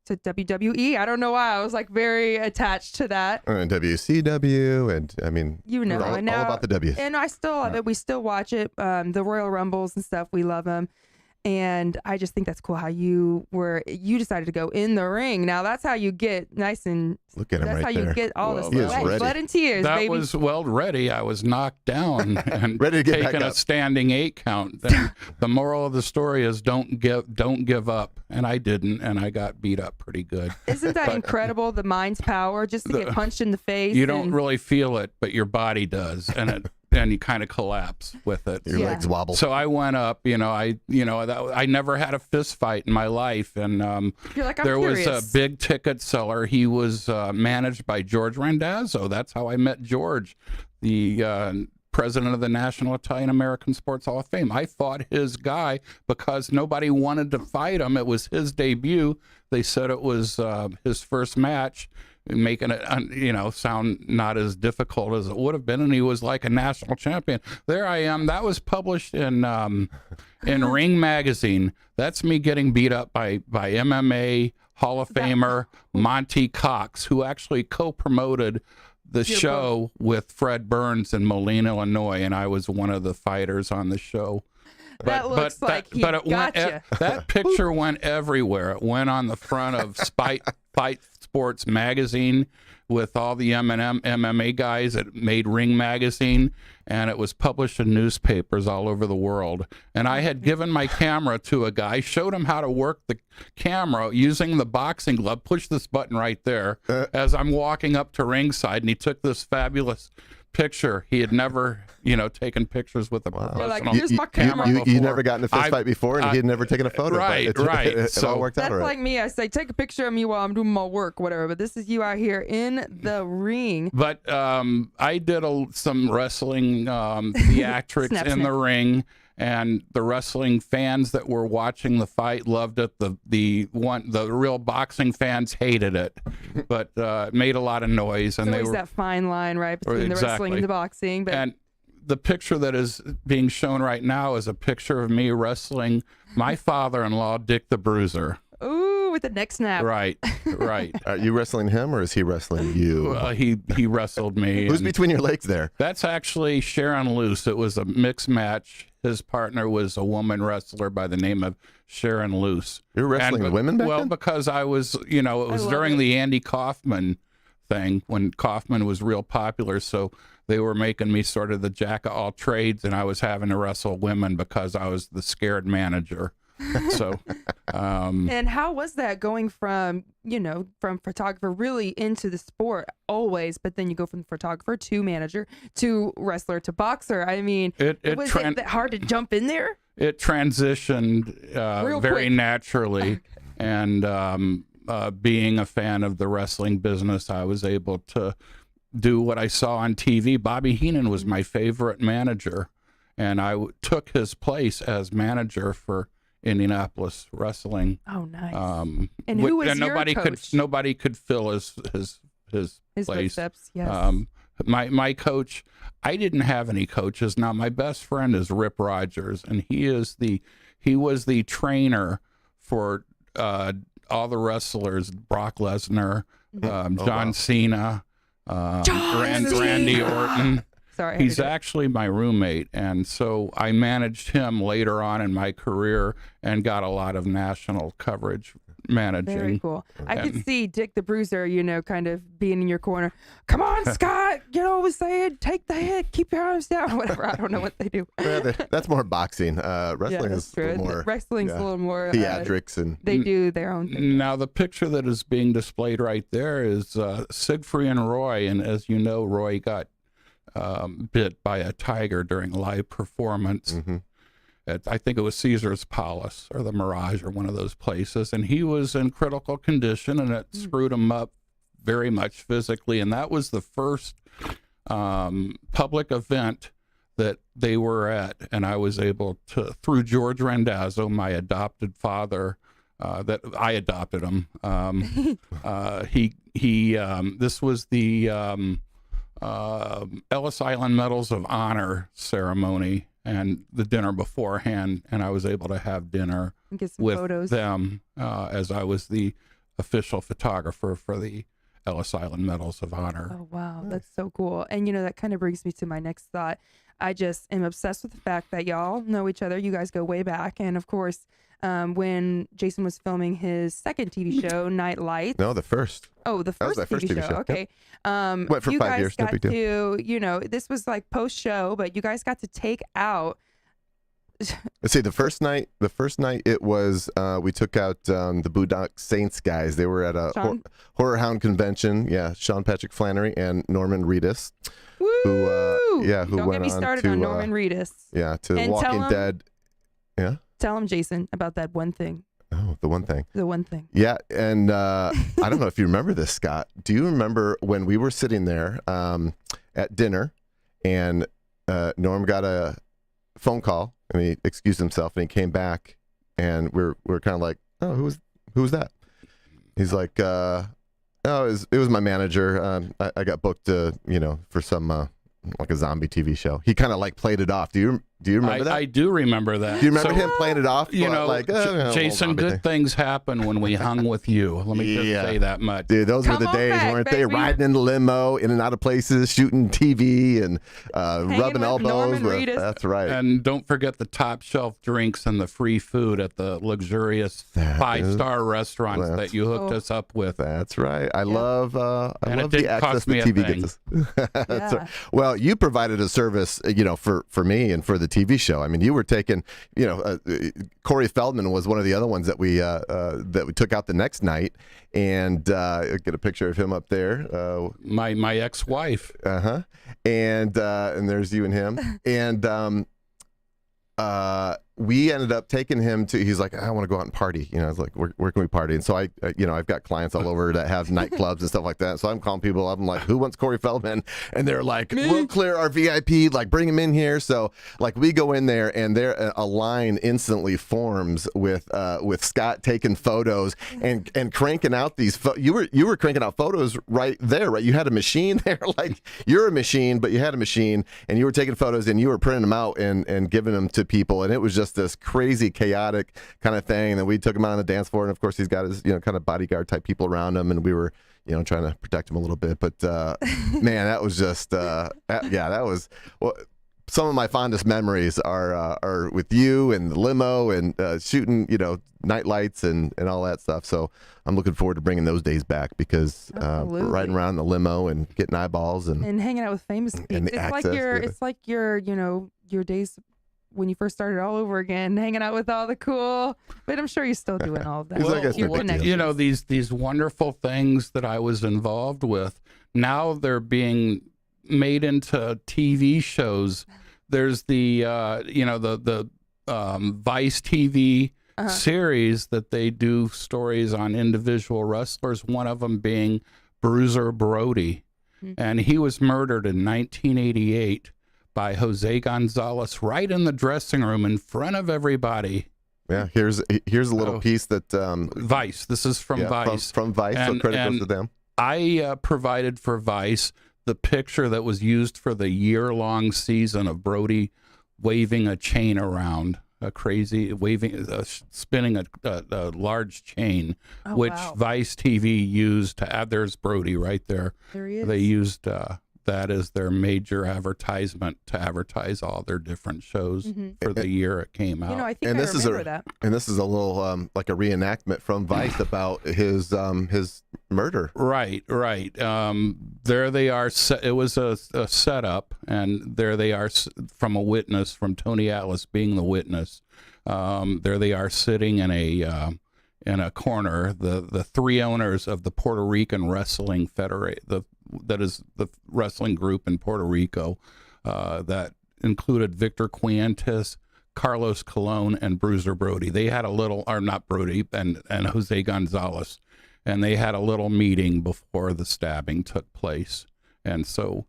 to WWE. I don't know why. I was like very attached to that. And WCW, and I mean, all about the W. And I still love it. We still watch it. The Royal Rumbles and stuff. We love them. And I just think that's cool how you decided to go in the ring. Now that's how you get nice and look at him that's right how there. You get all the sweat, blood and tears. That baby. was ready. I was knocked down and ready to get taking a standing 8 count. And the moral of the story is don't give up. And I didn't, and I got beat up pretty good. Isn't that incredible? The mind's power, just to get punched in the face. You don't really feel it, but your body does, and you kind of collapse with it. Your legs wobble. So I went up. I never had a fist fight in my life, and You're like, there curious. was a big ticket seller. He was managed by George Randazzo. That's how I met George, the president of the National Italian American Sports Hall of Fame. I fought his guy because nobody wanted to fight him. It was his debut. They said it was his first match, making it sound not as difficult as it would have been, and he was like a national champion. There I am. That was published in Ring Magazine. That's me getting beat up by MMA Hall of Famer Monty Cox, who actually co-promoted the show with Fred Burns in Moline, Illinois, and I was one of the fighters on the show. That looks like he gotcha. That picture went everywhere. It went on the front of Fight Sports magazine with all the MMA guys. It made Ring Magazine, and it was published in newspapers all over the world. And I had given my camera to a guy, showed him how to work the camera using the boxing glove, push this button right there, as I'm walking up to ringside, and he took this fabulous picture. He had never, taken pictures with a professional like, here's my camera you never got in a fist fight before, and he had never taken a photo. Right. It all worked out. That's like me. I say, take a picture of me while I'm doing my work, whatever. But this is you out here in the ring. But I did some wrestling theatrics in the ring, and the wrestling fans that were watching the fight loved it. The real boxing fans hated it, but it made a lot of noise. And There's always that fine line, right, between the wrestling and the boxing. But and the picture that is being shown right now is a picture of me wrestling my father-in-law, Dick the Bruiser. Ooh, with the neck snap. Right. Are you wrestling him, or is he wrestling you? He wrestled me. Who's between your legs there? That's actually Sharon Luce. It was a mixed match. His partner was a woman wrestler by the name of Sharon Luce. You're wrestling the women back Well, then? because I was, it was during the Andy Kaufman thing, when Kaufman was real popular. So they were making me sort of the jack of all trades, and I was having to wrestle women because I was the scared manager. So, and how was that going from photographer really into the sport always, but then you go from photographer to manager to wrestler to boxer? I mean, was it that hard to jump in there? It transitioned very naturally, and being a fan of the wrestling business, I was able to do what I saw on TV. Bobby Heenan was my favorite manager, and I took his place as manager for Indianapolis wrestling. Oh, nice. And who was your coach? Nobody could fill his place. Footsteps, yes. My coach, I didn't have any coaches. Now my best friend is Rip Rogers, and he was the trainer for all the wrestlers: Brock Lesnar, John Cena, Randy Orton. Sorry, he's actually my roommate, and so I managed him later on in my career and got a lot of national coverage managing. Very cool. I could And- see Dick the Bruiser, kind of being in your corner. Come on, Scott, get over there, take the hit, keep your arms down, whatever. I don't know what they do. That's more boxing. Wrestling that's is a little true. more. Wrestling's a little more theatrics and. They do their own thing. Now, the picture that is being displayed right there is Siegfried and Roy. And as you know, Roy got bit by a tiger during live performance. I think it was Caesar's Palace or the Mirage or one of those places. And he was in critical condition, and it screwed him up very much physically. And that was the first public event that they were at. And I was able to, through George Randazzo, my adopted father, that I adopted him. This was the Ellis Island Medals of Honor ceremony and the dinner beforehand, and I was able to have dinner Get some with photos. them as I was the official photographer for the Ellis Island Medals of Honor. Oh, wow. That's so cool. And, that kind of brings me to my next thought. I just am obsessed with the fact that y'all know each other. You guys go way back. And, of course, when Jason was filming his second TV show, Night Lights. No, the first. Oh, the first, that was my first TV show. Okay. Yep. Went for you 5 guys years. No got big deal. to, this was like post-show, but you guys got to take out. Let's see. The first night, it was we took out the Boondock Saints guys. They were at a Horror Hound convention. Yeah, Sean Patrick Flannery and Norman Reedus. Woo! Who Don't went get me on started to on Norman Reedus. Yeah, to And Walking Dead. Yeah. Tell him, Jason, about that one thing. Oh, the one thing. The one thing. Yeah, and I don't know if you remember this, Scott. Do you remember when we were sitting there at dinner, and Norm got a phone call, and he excused himself, and he came back, and we're kind of like, oh, who was that? He's like, oh, it was my manager. I got booked, for some like a zombie TV show. He kind of like played it off. Do you remember that? I do remember that. Do you remember him playing it off? Jason, good things happen when we hung with you. Let me just say that much. Dude, those were the days, weren't they? Riding in the limo, in and out of places, shooting TV and rubbing elbows. That's right. And don't forget the top shelf drinks and the free food at the luxurious 5-star restaurants that you hooked us up with. That's right. I love it the access the TV gets us. That's right. Well, you provided a service, for me and for the TV show. I mean, you were taking, Corey Feldman was one of the other ones that we took out the next night, and get a picture of him up there. My ex-wife. And there's you and him, and we ended up taking him to. He's like, I want to go out and party. I was like, where can we party? And so I've got clients all over that have nightclubs and stuff like that. So I'm calling people up. I'm like, who wants Corey Feldman? And they're like, we'll clear our VIP. Like, bring him in here. So like, we go in there, and there a line instantly forms with Scott taking photos and cranking out these. You were cranking out photos right there, right? You had a machine there. Like, you're a machine, but you had a machine, and you were taking photos, and you were printing them out and giving them to people, and it was just this crazy chaotic kind of thing. And then we took him out on the dance floor, and of course he's got his kind of bodyguard type people around him, and we were trying to protect him a little bit. But man, that was just that was some of my fondest memories are with you and the limo and shooting night lights and all that stuff. So I'm looking forward to bringing those days back, because riding around in the limo and getting eyeballs and hanging out with famous people. It's like your your days when you first started all over again, hanging out with all the cool, but I'm sure you're still doing all of that. These wonderful things that I was involved with, now they're being made into TV shows. There's the Vice TV series that they do stories on individual wrestlers, one of them being Bruiser Brody. And he was murdered in 1988 by Jose Gonzalez right in the dressing room in front of everybody. Yeah, here's a little piece that Vice. This is from Vice. From Vice, so credit goes to them. I provided for Vice the picture that was used for the year-long season of Brody waving a chain around, spinning a large chain, which Vice TV used to add. There's Brody right there. There he is. They used that is their major advertisement to advertise all their different shows for the year it came out. You know, I think this remember that. And this is a little like a reenactment from Vice about his murder. Right. There they are. It was a setup, and there they are from a witness, from Tony Atlas being the witness. There they are sitting in a corner. The three owners of the Puerto Rican Wrestling Federation, that is the wrestling group in Puerto Rico, that included Victor Quientes, Carlos Colon, and Bruiser Brody. They had a little, or not Brody, and Jose Gonzalez, and they had a little meeting before the stabbing took place. And so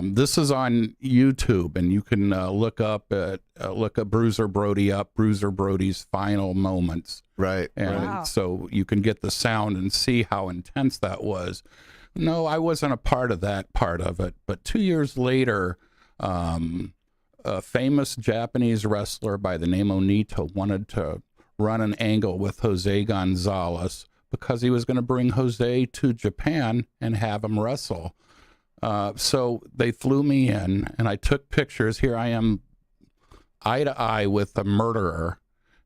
this is on YouTube, and you can look up Bruiser Brody up, Bruiser Brody's final moments. Right. And so you can get the sound and see how intense that was. No, I wasn't a part of that part of it. But 2 years later, a famous Japanese wrestler by the name Onita wanted to run an angle with Jose Gonzalez because he was going to bring Jose to Japan and have him wrestle. So they flew me in, and I took pictures. Here I am, eye to eye with a murderer,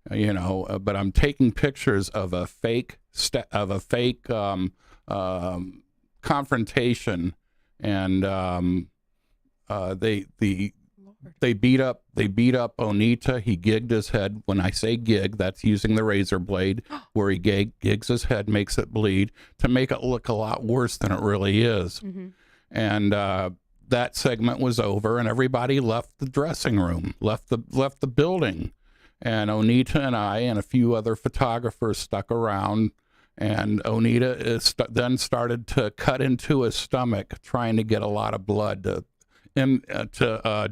but I'm taking pictures of a fake confrontation, and they beat up Onita. He gigged his head. When I say gig, that's using the razor blade, where he gigs his head, makes it bleed to make it look a lot worse than it really is. And that segment was over, and everybody left the dressing room, left the building, and Onita and I and a few other photographers stuck around. And Onita then started to cut into his stomach, trying to get a lot of blood to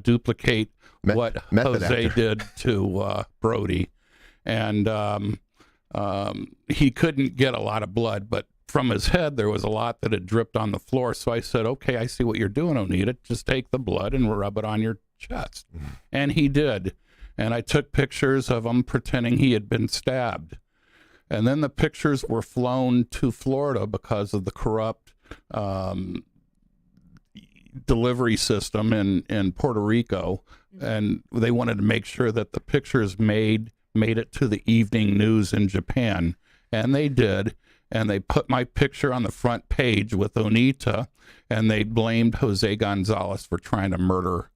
duplicate what Jose did to Brody. And he couldn't get a lot of blood, but from his head, there was a lot that had dripped on the floor. So I said, okay, I see what you're doing, Onita. Just take the blood and rub it on your chest. And he did. And I took pictures of him pretending he had been stabbed. And then the pictures were flown to Florida because of the corrupt delivery system in Puerto Rico. And they wanted to make sure that the pictures made it to the evening news in Japan. And they did. And they put my picture on the front page with Onita, and they blamed Jose Gonzalez for trying to murder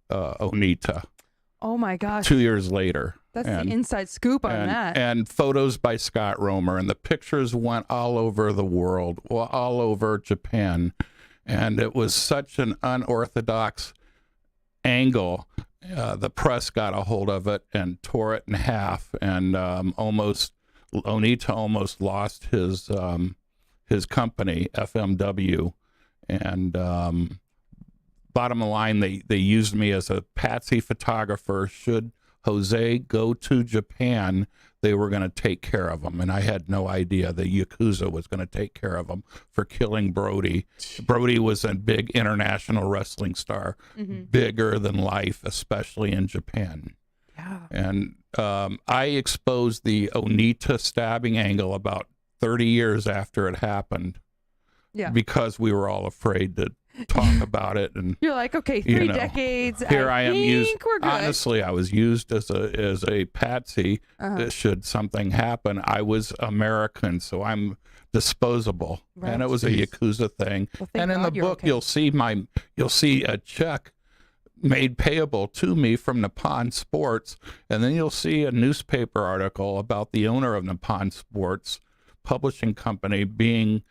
Onita. Oh my gosh. 2 years later. That's the inside scoop on that. And photos by Scott Romer, and the pictures went all over the world, all over Japan. And it was such an unorthodox angle. The press got a hold of it and tore it in half, and Onita almost lost his company, FMW. And bottom line, they used me as a patsy photographer. Should Jose go to Japan, they were going to take care of him. And I had no idea the Yakuza was going to take care of him for killing Brody. Brody was a big international wrestling star, bigger than life, especially in Japan. Yeah. And I exposed the Onita stabbing angle about 30 years after it happened. Yeah. Because we were all afraid to talk about it. And you're like, okay, 3 decades. Here I am used. We're good. Honestly, I was used as a patsy. Should something happen, I was American, so I'm disposable. Right. And it was a Yakuza thing. Well, and in the book, you'll see a check made payable to me from Nippon Sports, and then you'll see a newspaper article about the owner of Nippon Sports publishing company being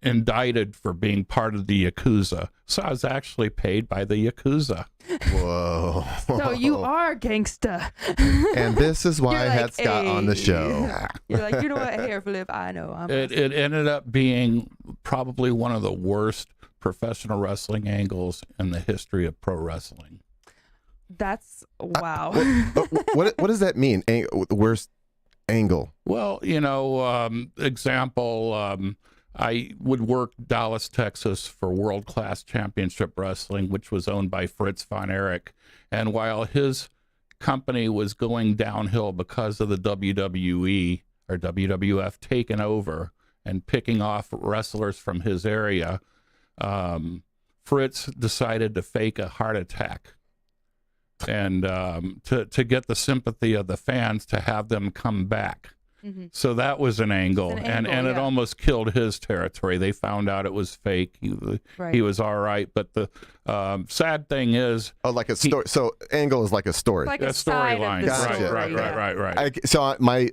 indicted for being part of the Yakuza. So I was actually paid by the Yakuza. Whoa. So you are gangsta. And this is why I had Scott on the show. You're like, you know what, hair flip, I know. It ended up being probably one of the worst professional wrestling angles in the history of pro wrestling. That's wow. What does that mean? Worst angle? Well, example, I would work Dallas, Texas for World Class Championship Wrestling, which was owned by Fritz von Erich. And while his company was going downhill because of the WWE or WWF taking over and picking off wrestlers from his area, Fritz decided to fake a heart attack, and to get the sympathy of the fans, to have them come back. So that was an angle, and it almost killed his territory. They found out it was fake. He was all right, but the sad thing is, like a story. So angle is like a story, like a storyline. Gotcha. Right. So my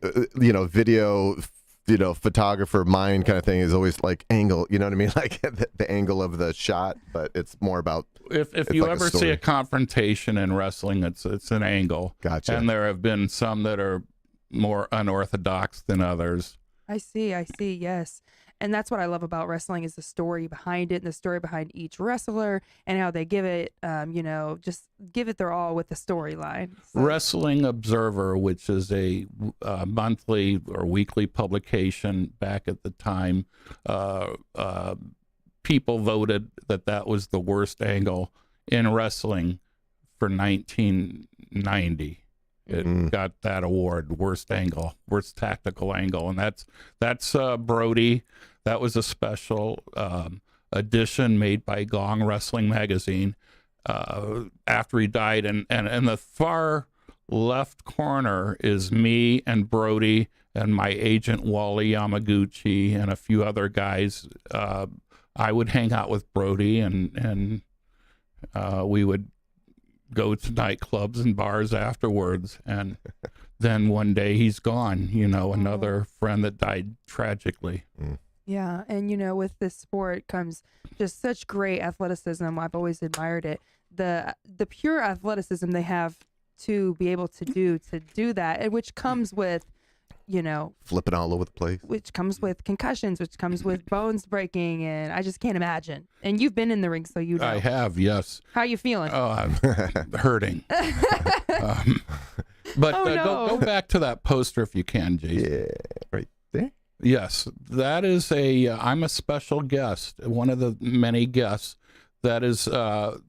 video, photographer mind kind of thing is always like angle. You know what I mean? Like the angle of the shot, but it's more about. If you ever see a confrontation in wrestling, it's an angle. Gotcha. And there have been some that are more unorthodox than others. I see, yes. And that's what I love about wrestling is the story behind it and the story behind each wrestler and how they give it, just give it their all with the storyline. So. Wrestling Observer, which is a monthly or weekly publication back at the time, people voted that was the worst angle in wrestling for 1990. It got that award, worst angle, worst tactical angle, and that's Brody. That was a special edition made by Gong Wrestling Magazine after he died, and in the far left corner is me and Brody and my agent Wally Yamaguchi and a few other guys. I would hang out with Brody, and we would go to nightclubs and bars afterwards, and then one day he's gone, another friend that died tragically. Yeah, and with this sport comes just such great athleticism. I've always admired it. The pure athleticism they have to be able to do that, and which comes with flipping all over the place, which comes with concussions, which comes with bones breaking, and I just can't imagine. And you've been in the ring, so you know. I have, yes. How you feeling? Oh, I'm hurting. But go back to that poster if you can, Jason. Yeah, right there. Yes, that is I'm a special guest, one of the many guests. That is the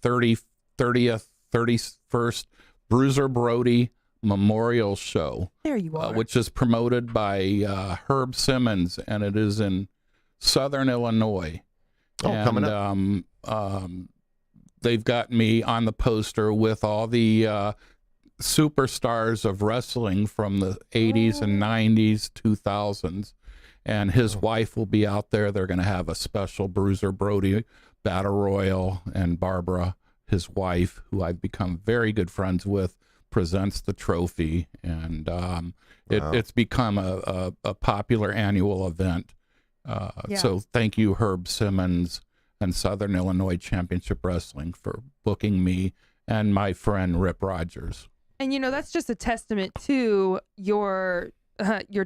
30th, 31st Bruiser Brody Memorial Show. There you are. Which is promoted by Herb Simmons, and it is in Southern Illinois. Coming up. They've got me on the poster with all the superstars of wrestling from the 80s and 90s, 2000s. And his wife will be out there. They're going to have a special Bruiser Brody Battle Royal, and Barbara, his wife, who I've become very good friends with, presents the trophy, and it's become a popular annual event. So thank you, Herb Simmons and Southern Illinois Championship Wrestling, for booking me and my friend Rip Rogers. And that's just a testament to your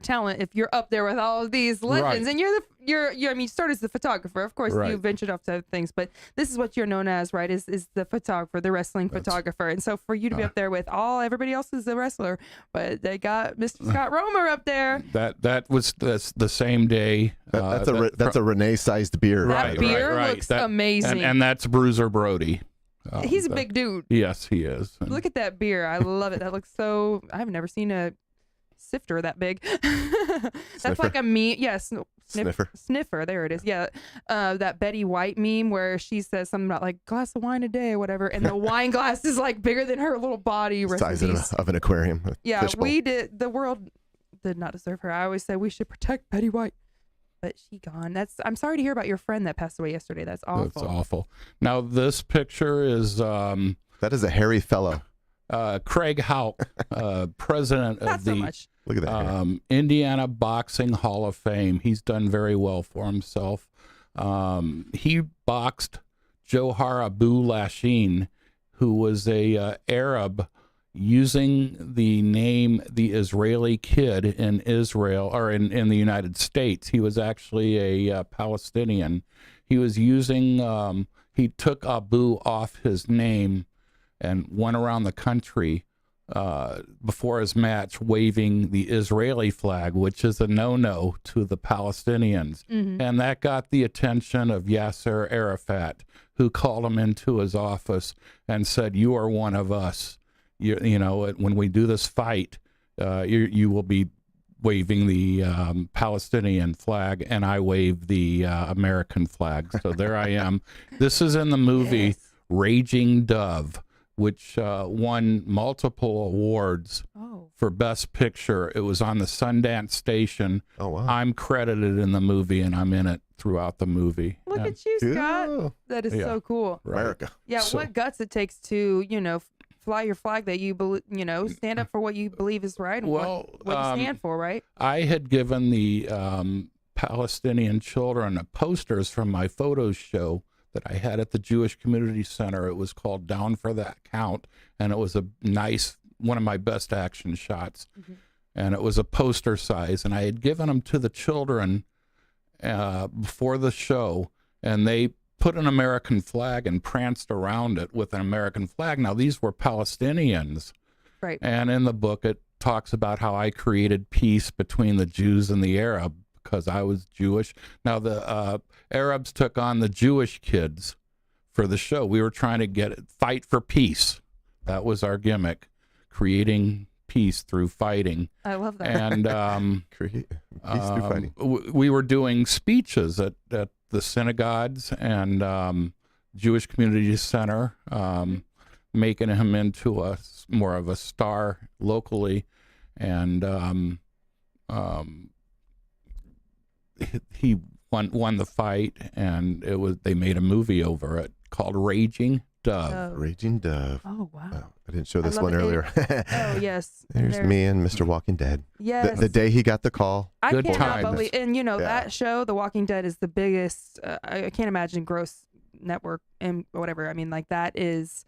talent if you're up there with all of these legends. Right. And you started as the photographer. Of course, you ventured off to other things, but this is what you're known as, right? Is the photographer, the wrestling photographer. And so for you to be up there with everybody else is a wrestler, but they got Mr. Scott Romer up there. That's the same day. That's a Renee-sized beer. That beer looks amazing. And that's Bruiser Brody. He's a big dude. Yes, he is. Look at that beer. I love it. That looks so... I've never seen a sifter that big. That's like a meme. Yes. Sniffer. There it is. Yeah. That Betty White meme where she says something about like glass of wine a day or whatever. And the wine glass is like bigger than her little body. Size of an aquarium. Yeah. The world did not deserve her. I always say we should protect Betty White. But she gone. I'm sorry to hear about your friend that passed away yesterday. That's awful. That's awful. Now this picture is that is a hairy fellow. Craig Houck, president of the Look at that Indiana Boxing Hall of Fame. He's done very well for himself. He boxed Johar Abu Lashin, who was a Arab, using the name the Israeli Kid in Israel, or in the United States. He was actually a Palestinian. He was using, he took Abu off his name and went around the country before his match waving the Israeli flag, which is a no-no to the Palestinians. Mm-hmm. And that got the attention of Yasser Arafat, who called him into his office and said, "You are one of us. You know, when we do this fight, you will be waving the Palestinian flag, and I wave the American flag. So there I am. This is in the movie Raging Dove, which won multiple awards for Best Picture. It was on the Sundance Station. Oh, wow. I'm credited in the movie, and I'm in it throughout the movie. Look at you, Scott. That is so cool. America. Yeah, So- what guts it takes to, fly your flag that you believe, stand up for what you believe is right and what you stand for, right? I had given the Palestinian children posters from my photo show that I had at the Jewish Community Center. It was called Down for That Count, and it was a nice, one of my best action shots. And it was a poster size, and I had given them to the children before the show, and they put an American flag and pranced around it with an American flag. Now, these were Palestinians. Right. And in the book, it talks about how I created peace between the Jews and the Arab because I was Jewish. Now, the Arabs took on the Jewish kids for the show. We were trying to fight for peace. That was our gimmick, creating peace through fighting. I love that. And Create peace through fighting. We were doing speeches at the synagogues and Jewish Community Center, making him into more of a star locally, and he won the fight, and they made a movie over it called Raging Dove. Raging Dove. Oh, wow. I didn't show this love one it. earlier. Oh, yes. There's me and Mr. Walking Dead. Yes. The day he got the call. I Good cannot times. believe, and that show, The Walking Dead, is the biggest. I can't imagine gross network and whatever. I mean, like that is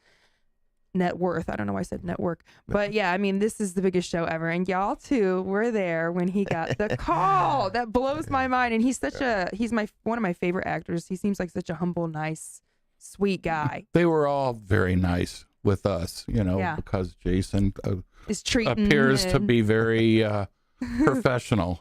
net worth. I don't know why I said network, but yeah, I mean, this is the biggest show ever, and y'all too were there when he got the call. That blows my mind, and he's one of my favorite actors. He seems like such a humble, nice, sweet guy. They were all very nice with us, because Jason Is treating appears to and- be very professional.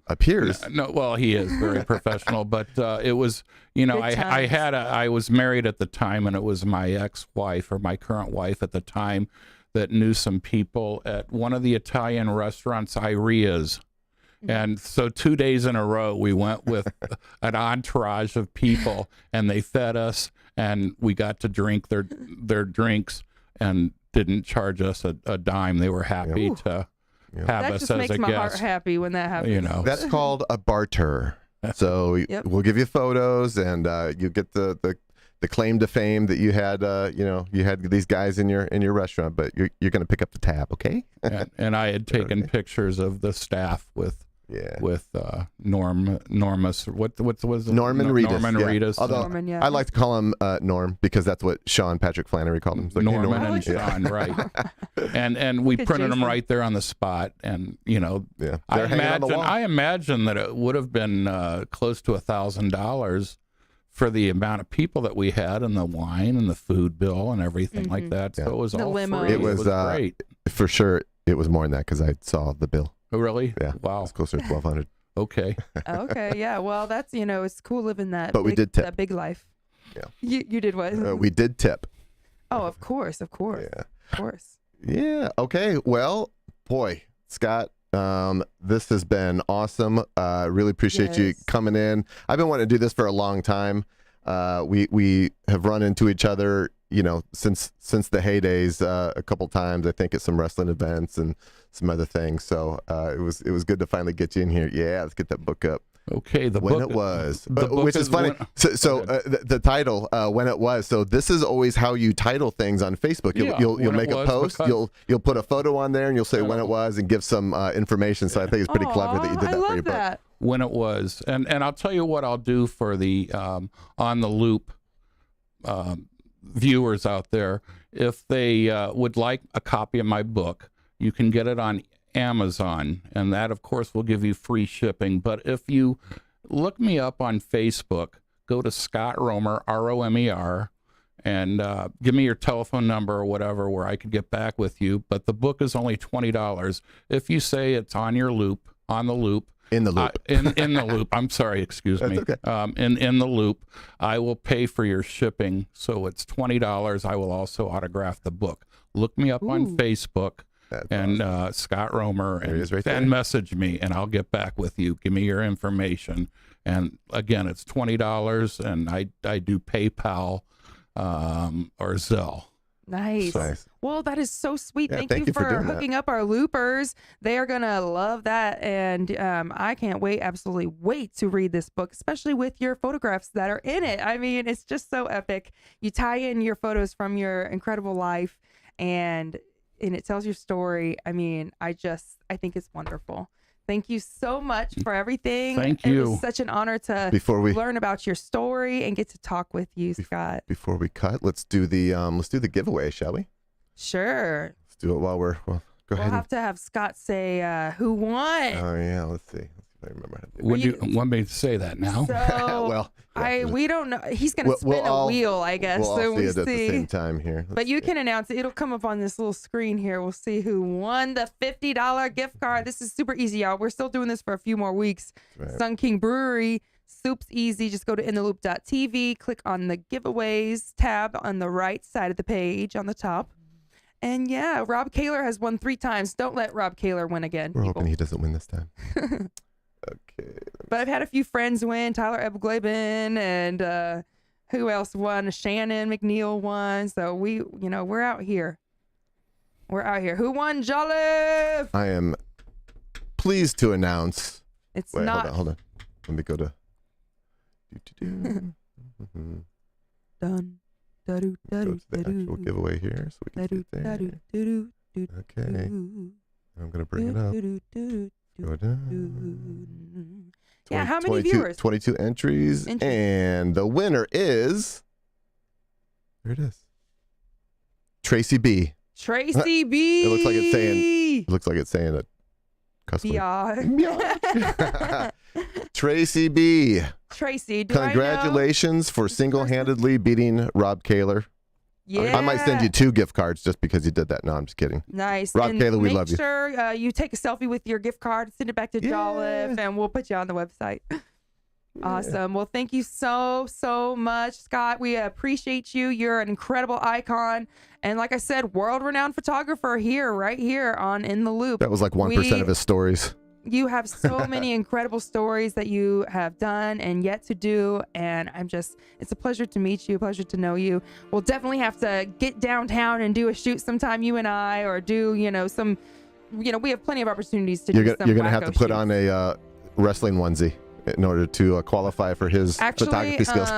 Appears? No, well, he is very professional, but it was, Good I was married at the time, and it was my ex-wife or my current wife at the time that knew some people at one of the Italian restaurants, Iria's. And so 2 days in a row, we went with an entourage of people, and they fed us, and we got to drink their drinks and didn't charge us a dime. They were happy to have That us just as makes a my guest. heart happy when that happens. That's called a barter. So we'll give you photos, and you get the claim to fame that you had. You had these guys in your restaurant, but you're going to pick up the tab, okay? and I had taken pictures of the staff with Normus. What was it? Norman Reedus. Norman yeah. Reedus. Although Norman, yeah. I like to call him Norm because that's what Sean Patrick Flannery called him. It's like, hey, Norman Norm. and Yeah. Sean, right? And we Look at printed them Jason. right there on the spot, and They're I hanging on the wall. imagine that it would have been close to $1,000 for the amount of people that we had, and the wine and the food bill and everything like that. So it was The all limo. free. It was great. For sure. It was more than that because I saw the bill. Oh, really? Yeah. Wow. It's closer to 1,200. Okay. Okay, yeah. Well, that's it's cool living that. But we did tip. that big life. Yeah. You did what? We did tip. Oh, of course, Yeah. of course. Yeah. Okay. Well, boy, Scott, this has been awesome. Really appreciate you Yes. coming in. I've been wanting to do this for a long time. We have run into each other, since the heydays a couple times. I think at some wrestling events and some other things. So it was good to finally get you in here. Yeah, let's get that book up. Okay, the When book it was, the book which is funny. when- The title, when it was. So this is always how you title things on Facebook. Yeah, You'll when make it a was, post. because- You'll put a photo on there, and you'll say when it was, and give some information. So I think it's pretty clever that you did I that love for your book. that. when it was. And I'll tell you what I'll do for the On the Loop viewers out there. If they would like a copy of my book, you can get it on Amazon, and that, of course, will give you free shipping. But if you look me up on Facebook, go to Scott Romer, R-O-M-E-R, and give me your telephone number or whatever where I could get back with you. But the book is only $20. If you say it's on the loop, In the loop. in the loop. I'm sorry, excuse me. That's okay. In the loop, I will pay for your shipping, so it's $20. I will also autograph the book. Look me up on Facebook, and Scott Romer, There he is right then there. message me, and I'll get back with you. Give me your information. And again, it's $20, and I do PayPal or Zelle. Nice. Nice. Well, that is so sweet. Yeah, Thank you for doing that. hooking up our loopers. They are going to love that. And I can't absolutely wait to read this book, especially with your photographs that are in it. I mean, it's just so epic. You tie in your photos from your incredible life and it tells your story. I mean, I think it's wonderful. Thank you so much for everything. Thank It you. was such an honor to learn about your story and get to talk with you, Scott. Before we cut, let's do the giveaway, shall we? Sure. Let's do it while go We'll ahead. have to have Scott say who won. Oh yeah, let's see. I remember how to do Would you want me to say that now? So well, we don't know. He's gonna spin a wheel, I guess. We'll so all see it at the same time here. But you can announce it. It'll come up on this little screen here. We'll see who won the $50 gift card. This is super easy, y'all. We're still doing this for a few more weeks. Right. Sun King Brewery. Soup's easy. Just go to intheloop.tv, click on the giveaways tab on the right side of the page on the top. And yeah, Rob Kaler has won 3 times. Don't let Rob Kaler win again. We're hoping he doesn't win this time. Okay. But I've had a few friends win. Tyler Ebgleben and who else won? Shannon McNeil won. So we're out here. We're out here. Who won, Jolliffe? I am pleased to announce. It's Wait, not. Hold on. Let me go to. Done. Go to the actual giveaway here, so we can see it there. Okay. I'm gonna bring it up. Go down. Yeah, how many viewers? 22 entries, and the winner is. There it is. Tracy B. Tracy B. It looks like it's saying it. Yeah. Tracy B. Tracy, do Congratulations for single-handedly beating Rob Kaler. Yeah. I might send you 2 gift cards just because you did that. No, I'm just kidding. Nice. Rob And Kaler, we love you. Make sure you take a selfie with your gift card, send it back to Jolliffe, and we'll put you on the website. Awesome. Well, thank you so much, Scott. We appreciate you. You're an incredible icon. And like I said, world-renowned photographer right here on In the Loop. That was like 1% of his stories. You have so many incredible stories that you have done and yet to do. And it's a pleasure to meet you, a pleasure to know you. We'll definitely have to get downtown and do a shoot sometime, you and I, or do, we have plenty of opportunities to do some You're going to have wacko to put shoots. on a wrestling onesie in order to qualify for his photography skills.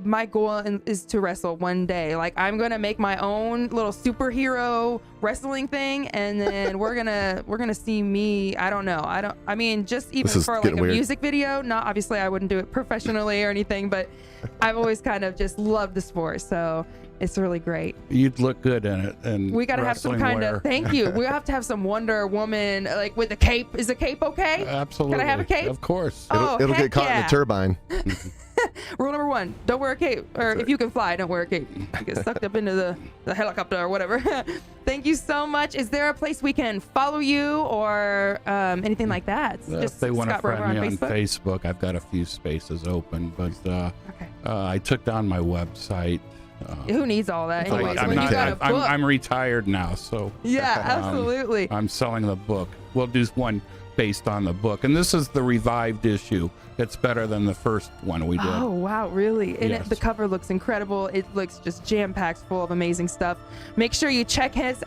My goal is to wrestle one day. Like, I'm gonna make my own little superhero wrestling thing, and then we're gonna see me. I don't know. I mean, just even for like a music video. Not obviously, I wouldn't do it professionally or anything, but I've always kind of just loved the sport, so it's really great. You'd look good in it, and We gotta have some kind of. Thank you. We have to have some Wonder Woman, like with a cape. Is a cape okay? Absolutely. Can I have a cape? Of course. It'll get caught in the turbine. Rule number 1, don't wear a cape. Or if you can fly, don't wear a cape. You get sucked up into the helicopter or whatever. Thank you so much. Is there a place we can follow you or anything like that? If they want to friend me on Facebook, I've got a few spaces open, but I took down my website. Who needs all that? Anyways, I'm retired now, so yeah, absolutely. I'm selling the book. We'll do one based on the book, and this is the revived issue. It's better than the first one we did. Oh wow, really? And Yes. the cover looks incredible. It looks just jam-packed full of amazing stuff. Make sure you check his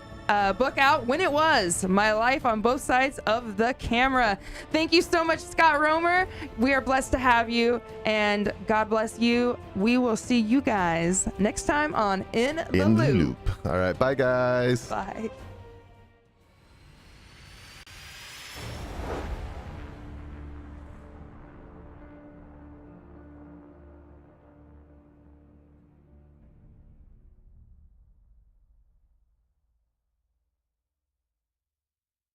book out, When It Was, My Life on Both Sides of the Camera. Thank you so much, Scott Romer. We are blessed to have you, and God bless you. We will see you guys next time on In the Loop. All right, bye guys. Bye.